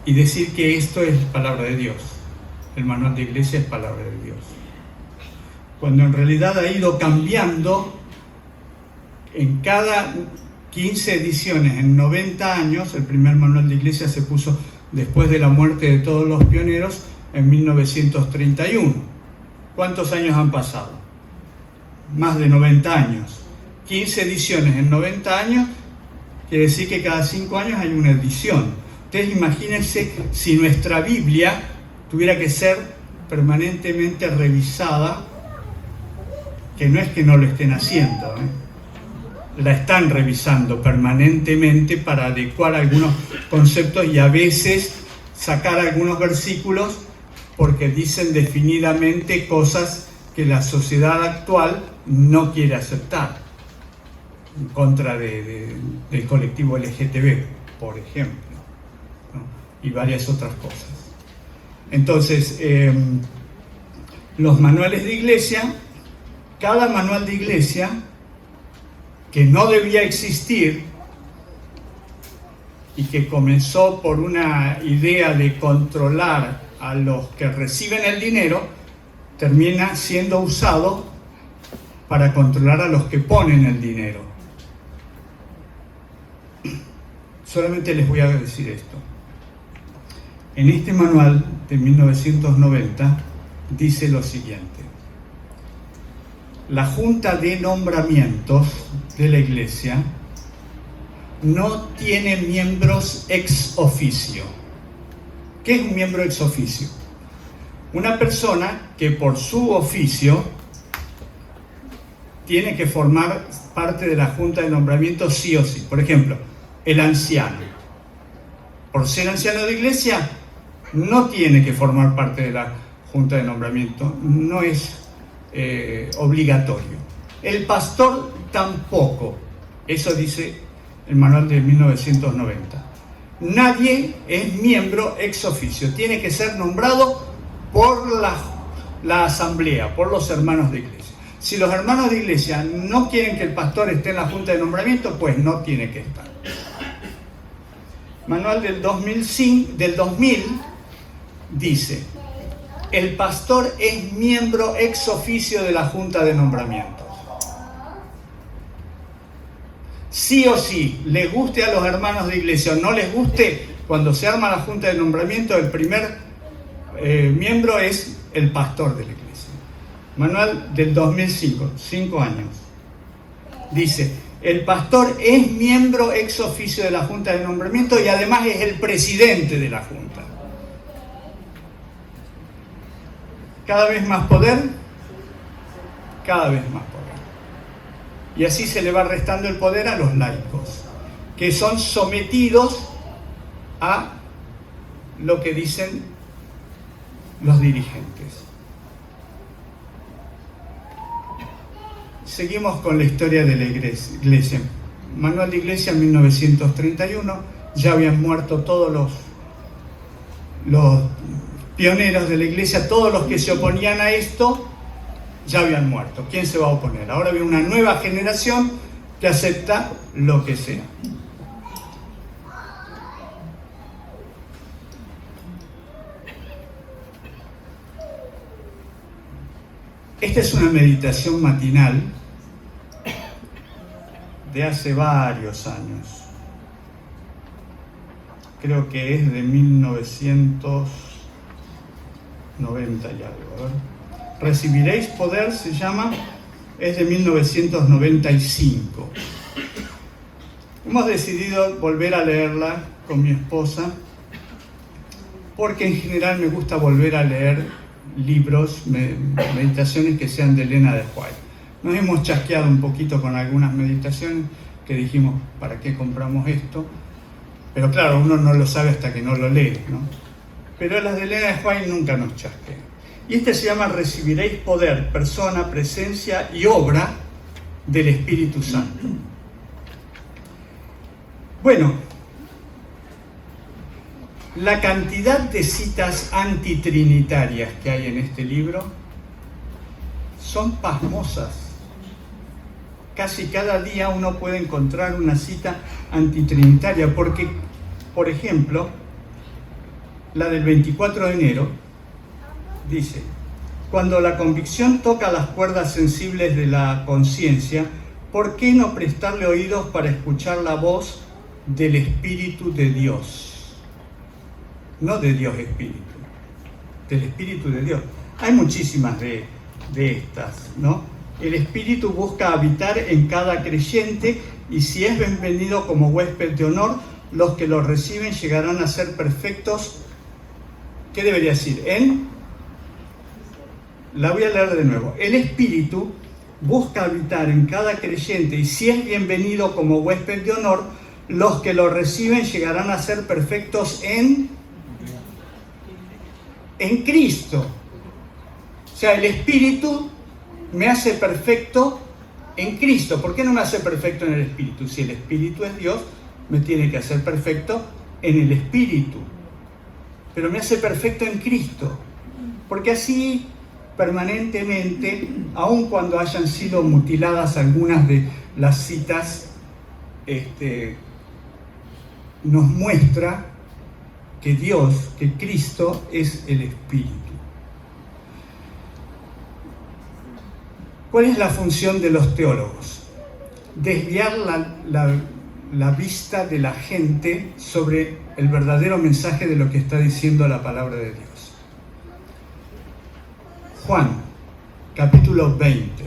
y decir que esto es palabra de Dios. El manual de iglesia es palabra de Dios. Cuando en realidad ha ido cambiando en cada 15 ediciones, en 90 años. El primer manual de iglesia se puso después de la muerte de todos los pioneros en 1931. ¿Cuántos años han pasado? Más de 90 años. 15 ediciones en 90 años, quiere decir que cada 5 años hay una edición. Ustedes imagínense si nuestra Biblia tuviera que ser permanentemente revisada, que no es que no lo estén haciendo, la están revisando permanentemente para adecuar algunos conceptos y a veces sacar algunos versículos porque dicen definidamente cosas que la sociedad actual no quiere aceptar, en contra del colectivo LGTB, por ejemplo, ¿no? Y varias otras cosas. Entonces, los manuales de iglesia, cada manual de iglesia, que no debía existir y que comenzó por una idea de controlar a los que reciben el dinero, termina siendo usado para controlar a los que ponen el dinero. Solamente les voy a decir esto. En este manual de 1990 dice lo siguiente: la Junta de Nombramientos de la Iglesia no tiene miembros ex oficio. ¿Qué es un miembro ex oficio? Una persona que por su oficio tiene que formar parte de la Junta de Nombramientos sí o sí. Por ejemplo, el anciano. Por ser anciano de iglesia, no tiene que formar parte de la Junta de Nombramiento, no es obligatorio. El pastor tampoco, eso dice el manual de 1990. Nadie es miembro ex oficio, tiene que ser nombrado por la asamblea, por los hermanos de iglesia. Si los hermanos de iglesia no quieren que el pastor esté en la Junta de Nombramiento, pues no tiene que estar. Manual del 2000 dice: el pastor es miembro ex oficio de la Junta de Nombramientos. Sí o sí, les guste a los hermanos de iglesia o no les guste, cuando se arma la Junta de Nombramiento, el primer miembro es el pastor de la iglesia. Manual del 2005, 5 años. Dice: el pastor es miembro ex oficio de la Junta de Nombramiento y además es el presidente de la Junta. Cada vez más poder, cada vez más poder. Y así se le va restando el poder a los laicos, que son sometidos a lo que dicen los dirigentes. Seguimos con la historia de la iglesia. Manual de Iglesia 1931, ya habían muerto todos los pioneros de la iglesia, todos los que se oponían a esto ya habían muerto. ¿Quién se va a oponer? Ahora viene una nueva generación que acepta lo que sea. Esta es una meditación matinal de hace varios años. Creo que es de 1990 y algo. A ver. Recibiréis poder, se llama, es de 1995. Hemos decidido volver a leerla con mi esposa porque en general me gusta volver a leer libros, meditaciones que sean de Elena de White. Nos hemos chasqueado un poquito con algunas meditaciones que dijimos, ¿para qué compramos esto? Pero claro, uno no lo sabe hasta que no lo lee, ¿no? Pero las de Elena de White nunca nos chasquean. Y este se llama Recibiréis poder, persona, presencia y obra del Espíritu Santo. Bueno, la cantidad de citas antitrinitarias que hay en este libro son pasmosas. Casi cada día uno puede encontrar una cita antitrinitaria, porque, por ejemplo, la del 24 de enero dice: cuando la convicción toca las cuerdas sensibles de la conciencia, ¿por qué no prestarle oídos para escuchar la voz del Espíritu de Dios? No de Dios Espíritu, del Espíritu de Dios. Hay muchísimas de estas, ¿no? El Espíritu busca habitar en cada creyente y si es bienvenido como huésped de honor, los que lo reciben llegarán a ser perfectos. ¿Qué debería decir? La voy a leer de nuevo. El Espíritu busca habitar en cada creyente y si es bienvenido como huésped de honor, los que lo reciben llegarán a ser perfectos en Cristo. O sea, el Espíritu me hace perfecto en Cristo. ¿Por qué no me hace perfecto en el Espíritu? Si el Espíritu es Dios, me tiene que hacer perfecto en el Espíritu. Pero me hace perfecto en Cristo. Porque así, permanentemente, aun cuando hayan sido mutiladas algunas de las citas, nos muestra que Dios, que Cristo es el Espíritu. ¿Cuál es la función de los teólogos? Desviar la vista de la gente sobre el verdadero mensaje de lo que está diciendo la palabra de Dios. Juan, capítulo 20.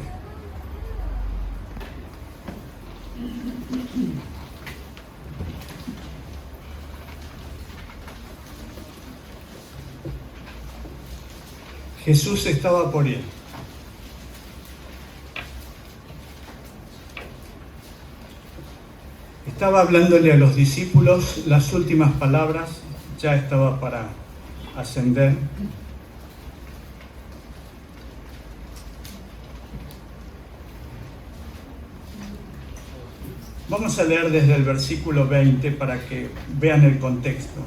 Jesús estaba por ir. Estaba hablándole a los discípulos las últimas palabras, ya estaba para ascender. Vamos a leer desde el versículo 20 para que vean el contexto.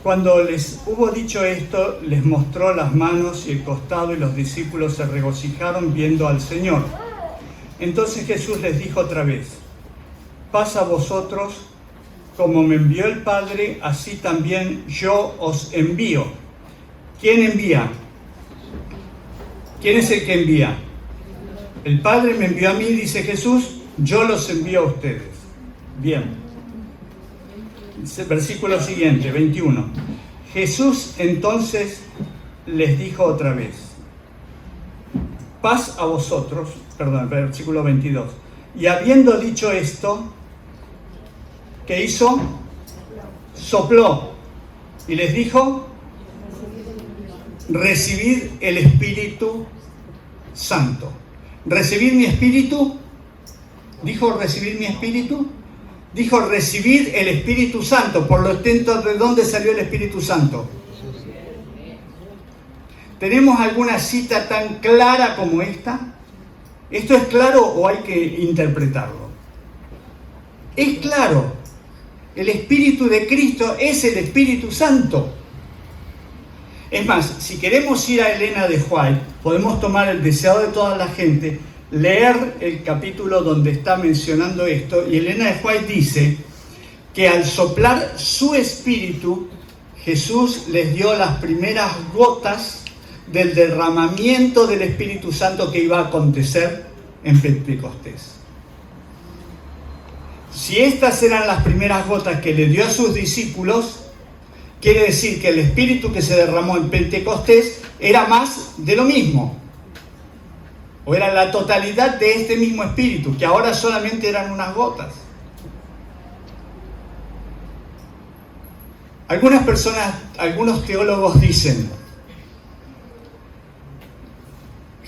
Cuando les hubo dicho esto, les mostró las manos y el costado y los discípulos se regocijaron viendo al Señor. Entonces Jesús les dijo otra vez: paz a vosotros, como me envió el Padre, así también yo os envío. ¿Quién envía? ¿Quién es el que envía? El Padre me envió a mí, dice Jesús, yo los envío a ustedes. Bien. Versículo siguiente, 21. Jesús entonces les dijo otra vez: paz a vosotros, versículo 22. Y habiendo dicho esto, ¿qué hizo? Sopló y les dijo: recibid el Espíritu Santo. ¿Recibid mi Espíritu? ¿Dijo recibid mi Espíritu? Dijo recibid el Espíritu Santo. Por lo tanto, ¿de dónde salió el Espíritu Santo? ¿Tenemos alguna cita tan clara como esta? ¿Esto es claro o hay que interpretarlo? Es claro. El Espíritu de Cristo es el Espíritu Santo. Es más, si queremos ir a Elena de White, podemos tomar el deseo de toda la gente, leer el capítulo donde está mencionando esto, y Elena de White dice que al soplar su Espíritu, Jesús les dio las primeras gotas del derramamiento del Espíritu Santo que iba a acontecer en Pentecostés. Si estas eran las primeras gotas que le dio a sus discípulos, quiere decir que el Espíritu que se derramó en Pentecostés era más de lo mismo, o era la totalidad de este mismo Espíritu, que ahora solamente eran unas gotas. Algunas personas, algunos teólogos dicen: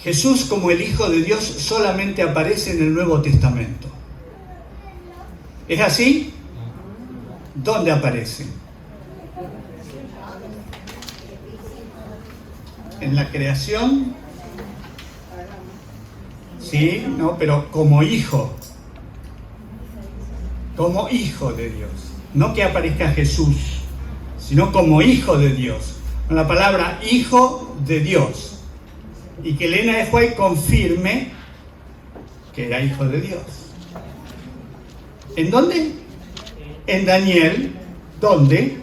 Jesús como el Hijo de Dios solamente aparece en el Nuevo Testamento. ¿Es así? ¿Dónde aparece? ¿En la creación? Sí, no, pero como hijo. Como hijo de Dios. No que aparezca Jesús, sino como hijo de Dios. Con la palabra hijo de Dios. Y que Elena de White confirme que era hijo de Dios. ¿En dónde? En Daniel. ¿Dónde?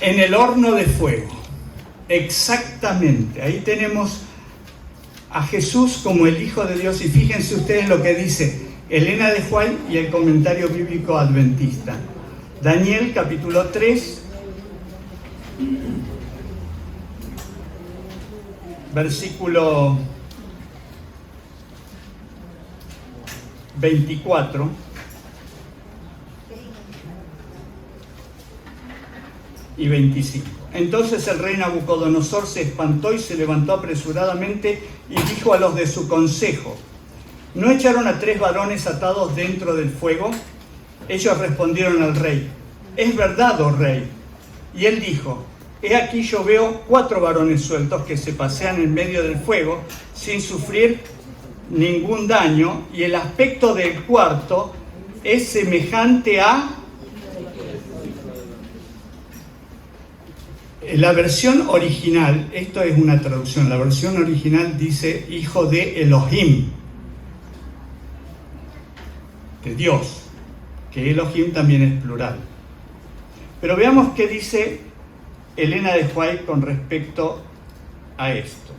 En el horno de fuego. Exactamente. Ahí tenemos a Jesús como el Hijo de Dios. Y fíjense ustedes lo que dice Elena de White y el comentario bíblico adventista. Daniel capítulo 3. versículo 24. Y 25. Entonces el rey Nabucodonosor se espantó y se levantó apresuradamente y dijo a los de su consejo: ¿no echaron a 3 varones atados dentro del fuego? Ellos respondieron al rey: es verdad, oh rey. Y él dijo: he aquí yo veo 4 varones sueltos que se pasean en medio del fuego sin sufrir ningún daño, y el aspecto del cuarto es semejante a... La versión original, esto es una traducción, la versión original dice hijo de Elohim, de Dios, que Elohim también es plural. Pero veamos qué dice Elena de White con respecto a esto.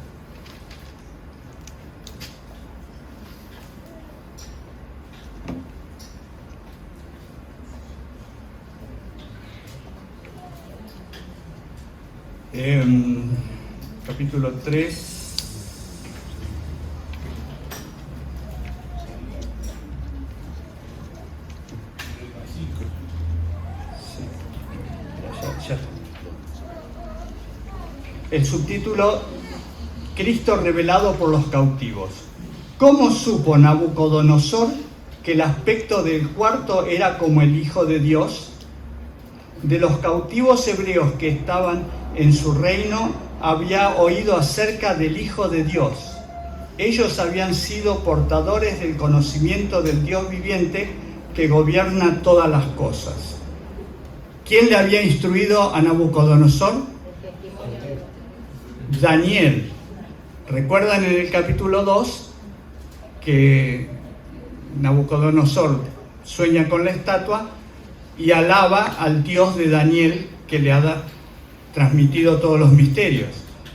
Capítulo 3. El subtítulo: Cristo revelado por los cautivos. ¿Cómo supo Nabucodonosor que el aspecto del cuarto era como el Hijo de Dios? De los cautivos hebreos que estaban en su reino, había oído acerca del Hijo de Dios. Ellos habían sido portadores del conocimiento del Dios viviente que gobierna todas las cosas. ¿Quién le había instruido a Nabucodonosor? Daniel. ¿Recuerdan en el capítulo 2 que Nabucodonosor sueña con la estatua y alaba al Dios de Daniel que le ha transmitido todos los misterios?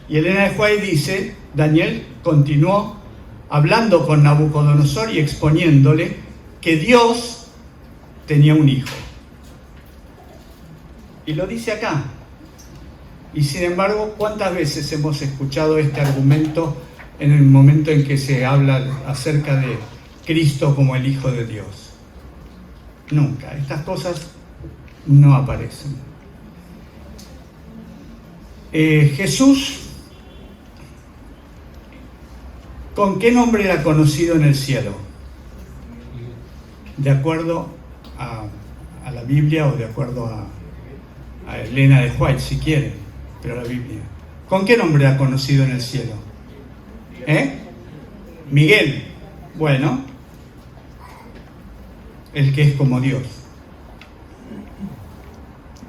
Y Elena de White dice: Daniel continuó hablando con Nabucodonosor y exponiéndole que Dios tenía un hijo. Y lo dice acá. Y sin embargo, ¿cuántas veces hemos escuchado este argumento en el momento en que se habla acerca de Cristo como el Hijo de Dios? Nunca. Estas cosas no aparecen. Jesús, ¿con qué nombre era conocido en el cielo? De acuerdo a la Biblia, o de acuerdo a Elena de White, si quieren, pero la Biblia. ¿Con qué nombre era conocido en el cielo? Miguel. Bueno, el que es como Dios.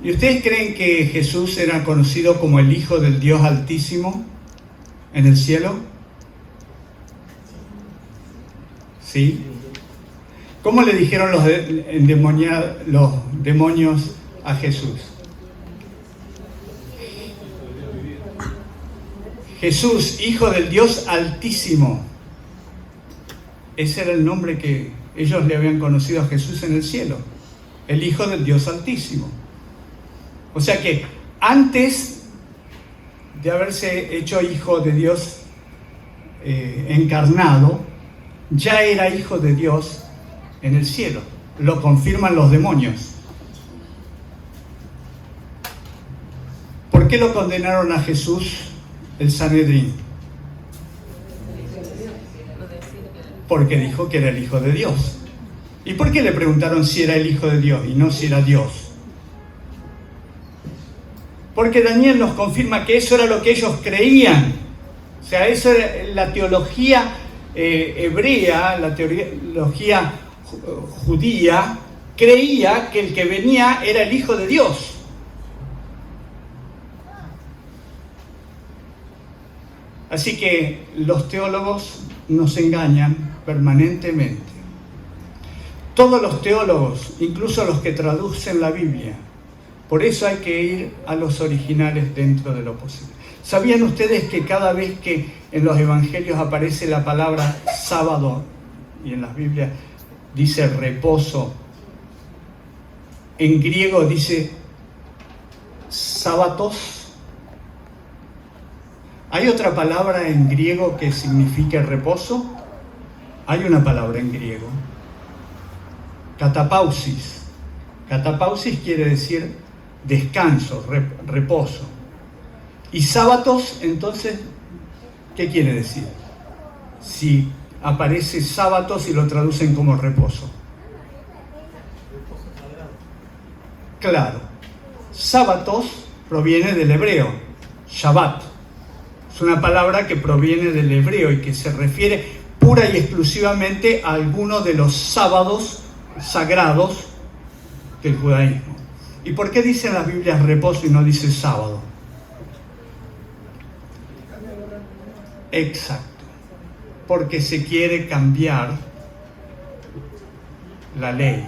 ¿Y ustedes creen que Jesús era conocido como el Hijo del Dios Altísimo en el cielo? ¿Sí? ¿Cómo le dijeron los demonios a Jesús? Jesús, Hijo del Dios Altísimo. Ese era el nombre que ellos le habían conocido a Jesús en el cielo. El Hijo del Dios Altísimo. O sea que antes de haberse hecho Hijo de Dios encarnado, ya era Hijo de Dios en el cielo. Lo confirman los demonios. ¿Por qué lo condenaron a Jesús el Sanedrín? Porque dijo que era el Hijo de Dios. ¿Y por qué le preguntaron si era el Hijo de Dios y no si era Dios? Porque Daniel nos confirma que eso era lo que ellos creían. O sea, eso era la teología hebrea, la teología judía, creía que el que venía era el Hijo de Dios. Así que los teólogos nos engañan permanentemente. Todos los teólogos, incluso los que traducen la Biblia. Por eso hay que ir a los originales dentro de lo posible. ¿Sabían ustedes que cada vez que en los evangelios aparece la palabra sábado, y en las Biblias dice reposo, en griego dice sábatos? ¿Hay otra palabra en griego que signifique reposo? Hay una palabra en griego. Katapausis. Katapausis quiere decir descanso, reposo. Y sábatos, entonces, ¿qué quiere decir? Si aparece sábatos y lo traducen como reposo. Claro, sábatos proviene del hebreo, Shabbat. Es una palabra que proviene del hebreo y que se refiere pura y exclusivamente a alguno de los sábados sagrados del judaísmo. ¿Y por qué dicen las Biblias reposo y no dice sábado? Exacto. Porque se quiere cambiar la ley.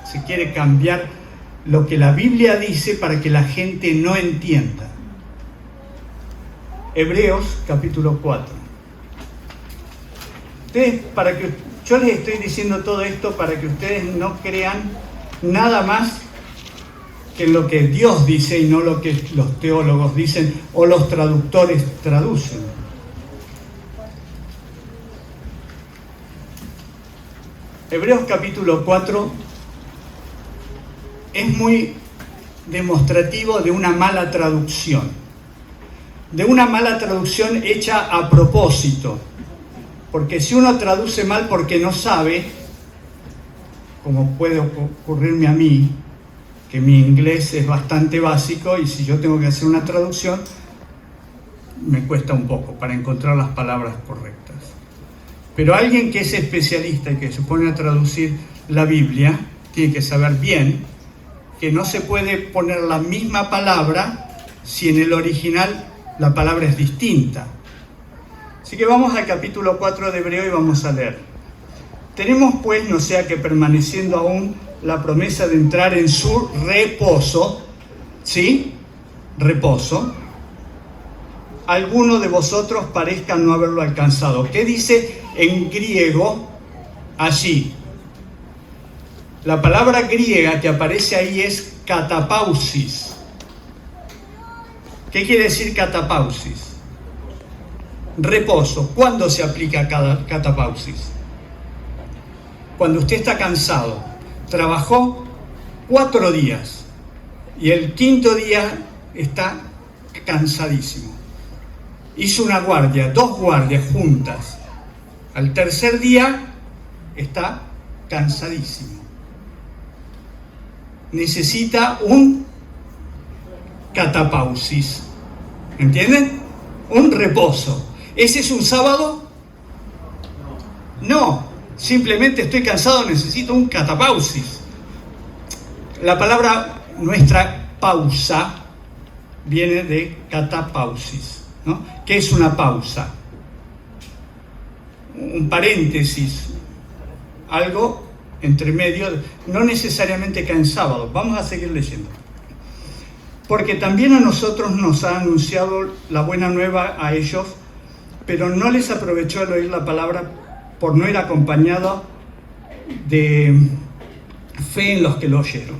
Se quiere cambiar lo que la Biblia dice para que la gente no entienda. Hebreos capítulo 4. Yo les estoy diciendo todo esto para que ustedes no crean nada más que lo que Dios dice y no lo que los teólogos dicen o los traductores traducen. Hebreos capítulo 4 es muy demostrativo de una mala traducción. De una mala traducción hecha a propósito. Porque si uno traduce mal porque no sabe, como puede ocurrirme a mí, que mi inglés es bastante básico y si yo tengo que hacer una traducción, me cuesta un poco para encontrar las palabras correctas. Pero alguien que es especialista y que se pone a traducir la Biblia, tiene que saber bien que no se puede poner la misma palabra si en el original la palabra es distinta. Así que vamos al capítulo 4 de Hebreo y vamos a leer. Tenemos pues, no sea que permaneciendo aún la promesa de entrar en su reposo, ¿sí? Reposo. Alguno de vosotros parezca no haberlo alcanzado. ¿Qué dice en griego allí? La palabra griega que aparece ahí es katapausis. ¿Qué quiere decir katapausis? Reposo. ¿Cuándo se aplica katapausis? Cuando usted está cansado. Trabajó 4 días y el 5.º día está cansadísimo. Hizo una guardia, 2 guardias juntas. Al 3.er día está cansadísimo. Necesita un katapausis. ¿Entienden? Un reposo. ¿Ese es un sábado? No. Simplemente estoy cansado, necesito un katapausis. La palabra nuestra pausa viene de katapausis, ¿no? ¿Qué es una pausa? Un paréntesis, algo entre medio, no necesariamente cae en sábado. Vamos a seguir leyendo. Porque también a nosotros nos ha anunciado la buena nueva a ellos, pero no les aprovechó el oír la palabra por no ir acompañado de fe en los que lo oyeron.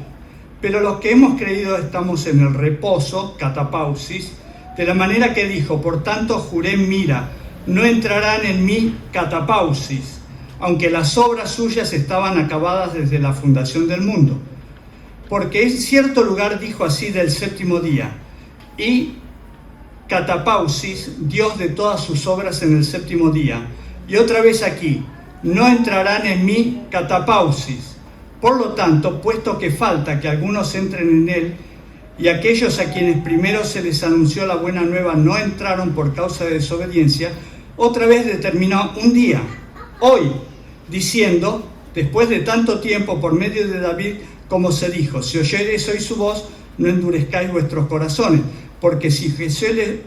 Pero los que hemos creído estamos en el reposo, katapausis, de la manera que dijo, por tanto juré en mira, no entrarán en mi katapausis, aunque las obras suyas estaban acabadas desde la fundación del mundo. Porque en cierto lugar dijo así del 7.º día, y katapausis, Dios de todas sus obras en el 7.º día. Y otra vez aquí, no entrarán en mi katapausis. Por lo tanto, puesto que falta que algunos entren en él, y aquellos a quienes primero se les anunció la buena nueva no entraron por causa de desobediencia, otra vez determinó un día, hoy, diciendo, después de tanto tiempo por medio de David, como se dijo, si oyereis hoy su voz, no endurezcáis vuestros corazones, porque si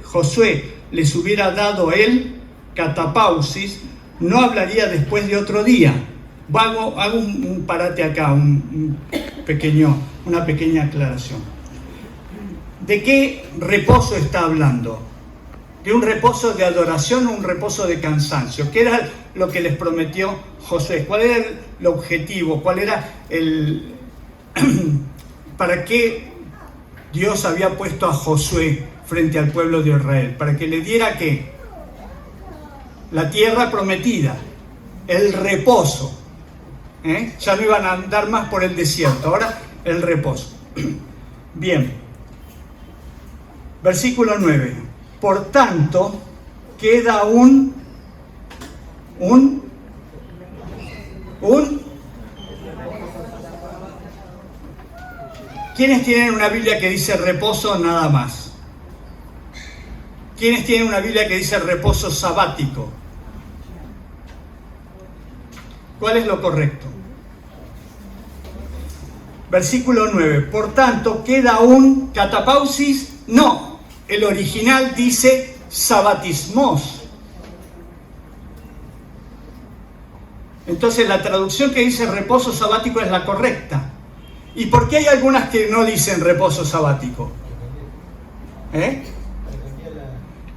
Josué les hubiera dado él katapausis, no hablaría después de otro día. Hago un parate acá, una pequeña aclaración. ¿De qué reposo está hablando? ¿De un reposo de adoración o un reposo de cansancio? ¿Qué era lo que les prometió Josué? ¿Cuál era el objetivo? ¿Cuál era para qué Dios había puesto a Josué frente al pueblo de Israel para que le diera ¿qué? La tierra prometida, el reposo. Ya no iban a andar más por el desierto, ahora el reposo. Bien, versículo 9. Por tanto, queda ¿Quiénes tienen una Biblia que dice reposo nada más? ¿Quiénes tienen una Biblia que dice reposo sabático? ¿Cuál es lo correcto? Versículo 9. Por tanto, queda un catapausis. No, el original dice sabatismos. Entonces la traducción que dice reposo sabático es la correcta. ¿Y por qué hay algunas que no dicen reposo sabático?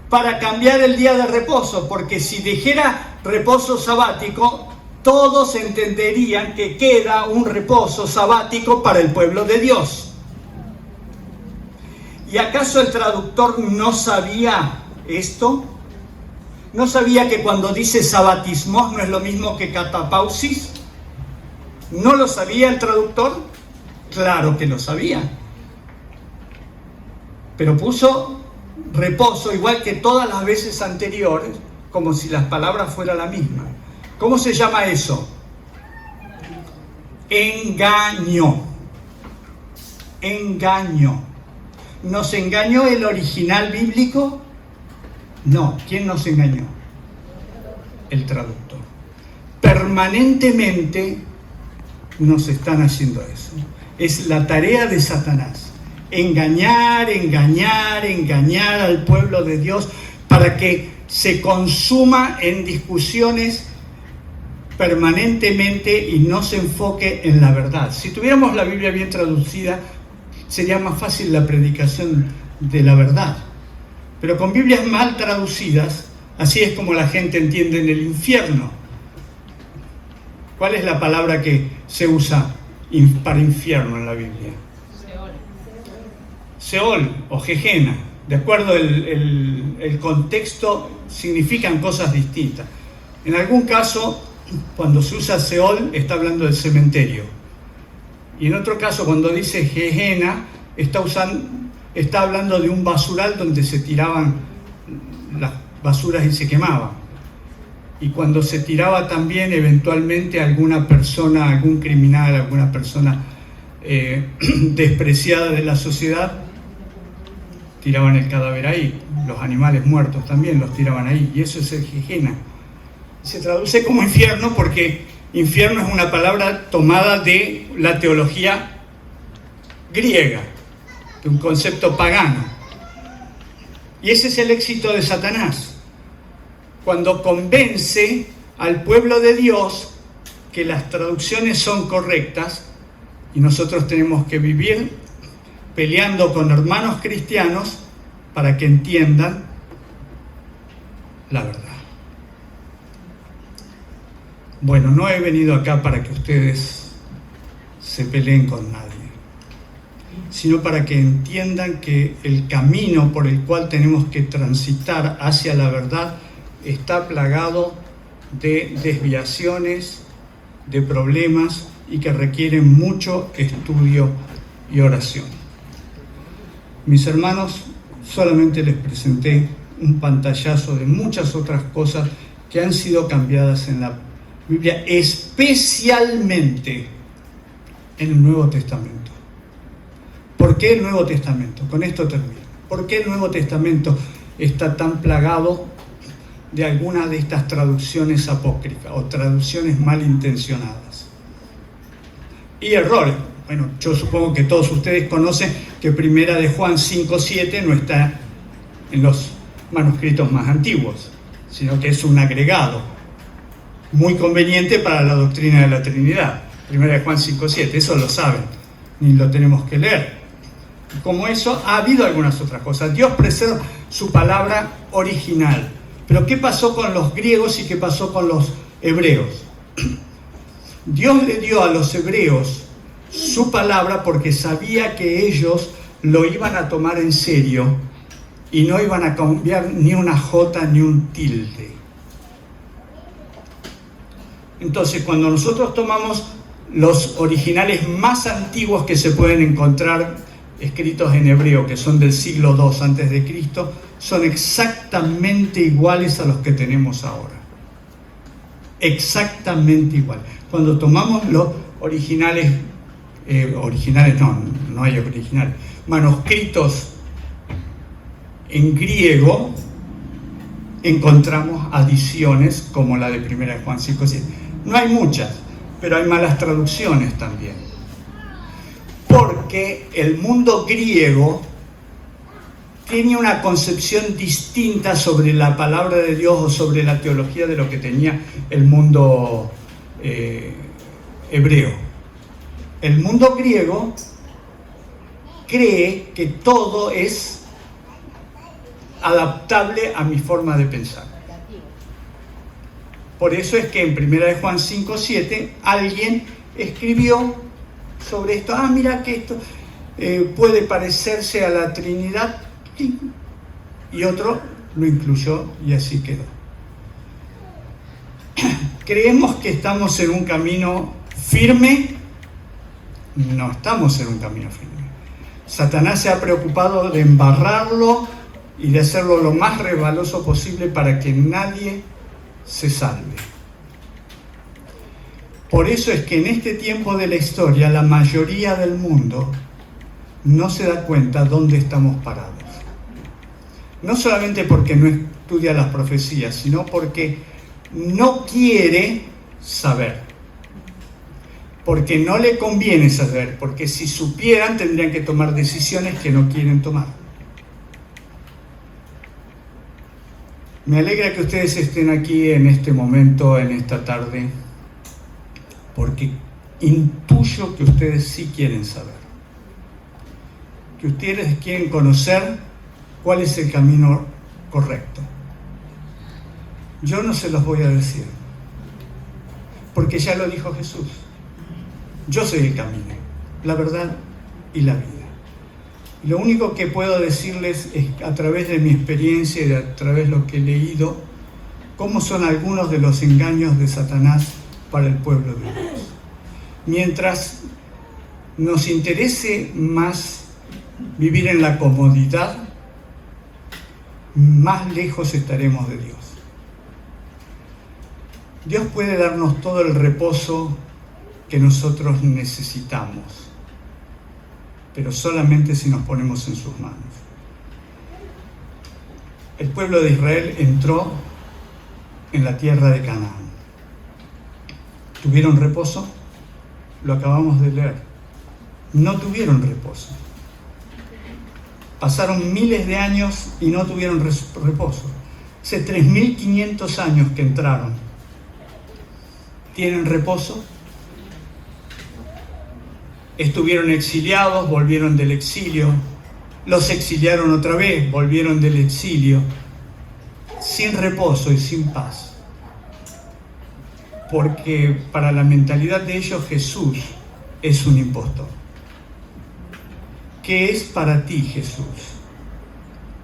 Para cambiar el día de reposo, porque si dijera reposo sabático, todos entenderían que queda un reposo sabático para el pueblo de Dios. ¿Y acaso el traductor no sabía esto? ¿No sabía que cuando dice sabatismos no es lo mismo que catapausis? ¿No lo sabía el traductor? Claro que lo sabía. Pero puso reposo igual que todas las veces anteriores, como si las palabras fueran la misma. ¿Cómo se llama eso? Engaño. Engaño. ¿Nos engañó el original bíblico? No. ¿Quién nos engañó? El traductor. Permanentemente nos están haciendo eso. Es la tarea de Satanás. Engañar, engañar, engañar al pueblo de Dios para que se consuma en discusiones permanentemente y no se enfoque en la verdad. Si tuviéramos la Biblia bien traducida, sería más fácil la predicación de la verdad. Pero con Biblias mal traducidas, así es como la gente entiende en el infierno. ¿Cuál es la palabra que se usa para infierno en la Biblia? Seol o Gehenna. De acuerdo el contexto, significan cosas distintas. En algún caso, cuando se usa Seol, está hablando del cementerio. Y en otro caso, cuando dice Gehenna, está hablando de un basural donde se tiraban las basuras y se quemaban. Y cuando se tiraba también eventualmente alguna persona, algún criminal, alguna persona despreciada de la sociedad, tiraban el cadáver ahí. Los animales muertos también los tiraban ahí. Y eso es el Gehenna. Se traduce como infierno porque infierno es una palabra tomada de la teología griega, de un concepto pagano. Y ese es el éxito de Satanás. Cuando convence al pueblo de Dios que las traducciones son correctas y nosotros tenemos que vivir peleando con hermanos cristianos para que entiendan la verdad. Bueno, no he venido acá para que ustedes se peleen con nadie, sino para que entiendan que el camino por el cual tenemos que transitar hacia la verdad está plagado de desviaciones, de problemas y que requieren mucho estudio y oración. Mis hermanos, solamente les presenté un pantallazo de muchas otras cosas que han sido cambiadas en la Biblia, especialmente en el Nuevo Testamento. ¿Por qué el Nuevo Testamento? Con esto termino. ¿Por qué el Nuevo Testamento está tan plagado de alguna de estas traducciones apócrifas o traducciones malintencionadas y errores? Bueno, yo supongo que todos ustedes conocen que Primera de Juan 5:7 no está en los manuscritos más antiguos, sino que es un agregado muy conveniente para la doctrina de la Trinidad. Primera de Juan 5:7, eso lo saben, ni lo tenemos que leer. Como eso, ha habido algunas otras cosas. Dios preserva su palabra original. Pero ¿qué pasó con los griegos y qué pasó con los hebreos? Dios le dio a los hebreos su palabra porque sabía que ellos lo iban a tomar en serio y no iban a cambiar ni una jota ni un tilde. Entonces, cuando nosotros tomamos los originales más antiguos que se pueden encontrar escritos en hebreo, que son del siglo II antes de Cristo, son exactamente iguales a los que tenemos ahora. Exactamente igual. Cuando tomamos los originales, no hay originales, manuscritos en griego, encontramos adiciones como la de 1 Juan 5:7. No hay muchas, pero hay malas traducciones también. Porque el mundo griego tenía una concepción distinta sobre la palabra de Dios o sobre la teología de lo que tenía el mundo hebreo. El mundo griego cree que todo es adaptable a mi forma de pensar. Por eso es que en 1 Juan 5:7 alguien escribió sobre esto. Mira que esto puede parecerse a la Trinidad, y otro lo incluyó y así quedó. ¿Creemos que estamos en un camino firme? No estamos en un camino firme. Satanás se ha preocupado de embarrarlo y de hacerlo lo más resbaloso posible para que nadie se salve. Por eso es que en este tiempo de la historia la mayoría del mundo no se da cuenta dónde estamos parados. No solamente porque no estudia las profecías, sino porque no quiere saber. Porque no le conviene saber, porque si supieran tendrían que tomar decisiones que no quieren tomar. Me alegra que ustedes estén aquí en este momento, en esta tarde, porque intuyo que ustedes sí quieren saber, que ustedes quieren conocer cuál es el camino correcto. Yo no se los voy a decir, porque ya lo dijo Jesús. Yo soy el camino, la verdad y la vida. Lo único que puedo decirles es, a través de mi experiencia y a través de lo que he leído, cómo son algunos de los engaños de Satanás para el pueblo de Dios. Mientras nos interese más vivir en la comodidad, más lejos estaremos de Dios. Dios puede darnos todo el reposo que nosotros necesitamos, pero solamente si nos ponemos en sus manos. El pueblo de Israel entró en la tierra de Canaán. ¿Tuvieron reposo? Lo acabamos de leer. No tuvieron reposo. Pasaron miles de años y no tuvieron reposo. Hace 3.500 años que entraron. ¿Tienen reposo? Estuvieron exiliados, volvieron del exilio, los exiliaron otra vez, volvieron del exilio, sin reposo y sin paz. Porque para la mentalidad de ellos Jesús es un impostor. ¿Qué es para ti Jesús?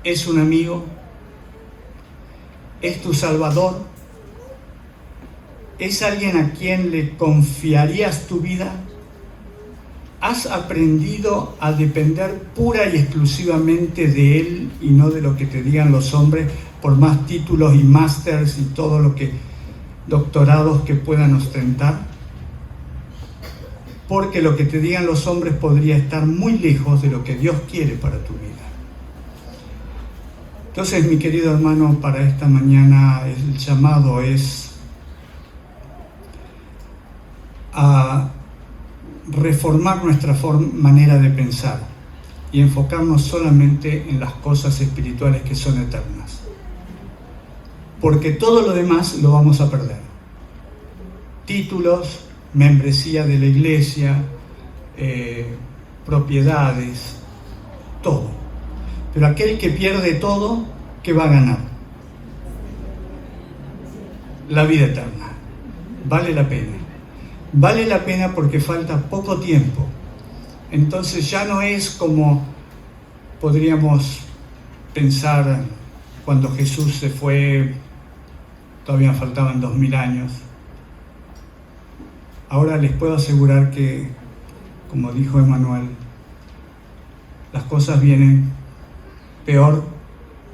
¿Es un amigo? ¿Es tu Salvador? ¿Es alguien a quien le confiarías tu vida? ¿Has aprendido a depender pura y exclusivamente de Él y no de lo que te digan los hombres, por más títulos y másters y todo lo que, doctorados que puedan ostentar? Porque lo que te digan los hombres podría estar muy lejos de lo que Dios quiere para tu vida. Entonces, mi querido hermano, para esta mañana el llamado es a reformar nuestra manera de pensar y enfocarnos solamente en las cosas espirituales que son eternas. Porque todo lo demás lo vamos a perder. Títulos, membresía de la iglesia, propiedades, todo. Pero aquel que pierde todo, ¿qué va a ganar? La vida eterna. Vale la pena. Vale la pena porque falta poco tiempo. Entonces ya no es como Podríamos pensar cuando Jesús se fue, todavía faltaban 2000 años. Ahora les puedo asegurar que, como dijo Emmanuel, las cosas vienen peor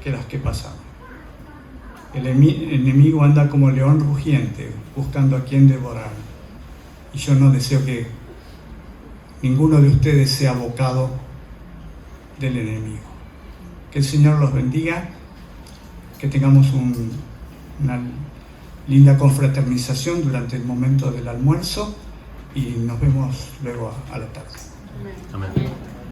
que las que pasaron. El enemigo anda como león rugiente, buscando a quien devorar. Y yo no deseo que ninguno de ustedes sea abocado del enemigo. Que el Señor los bendiga, que tengamos una linda confraternización durante el momento del almuerzo y nos vemos luego a la tarde. Amén.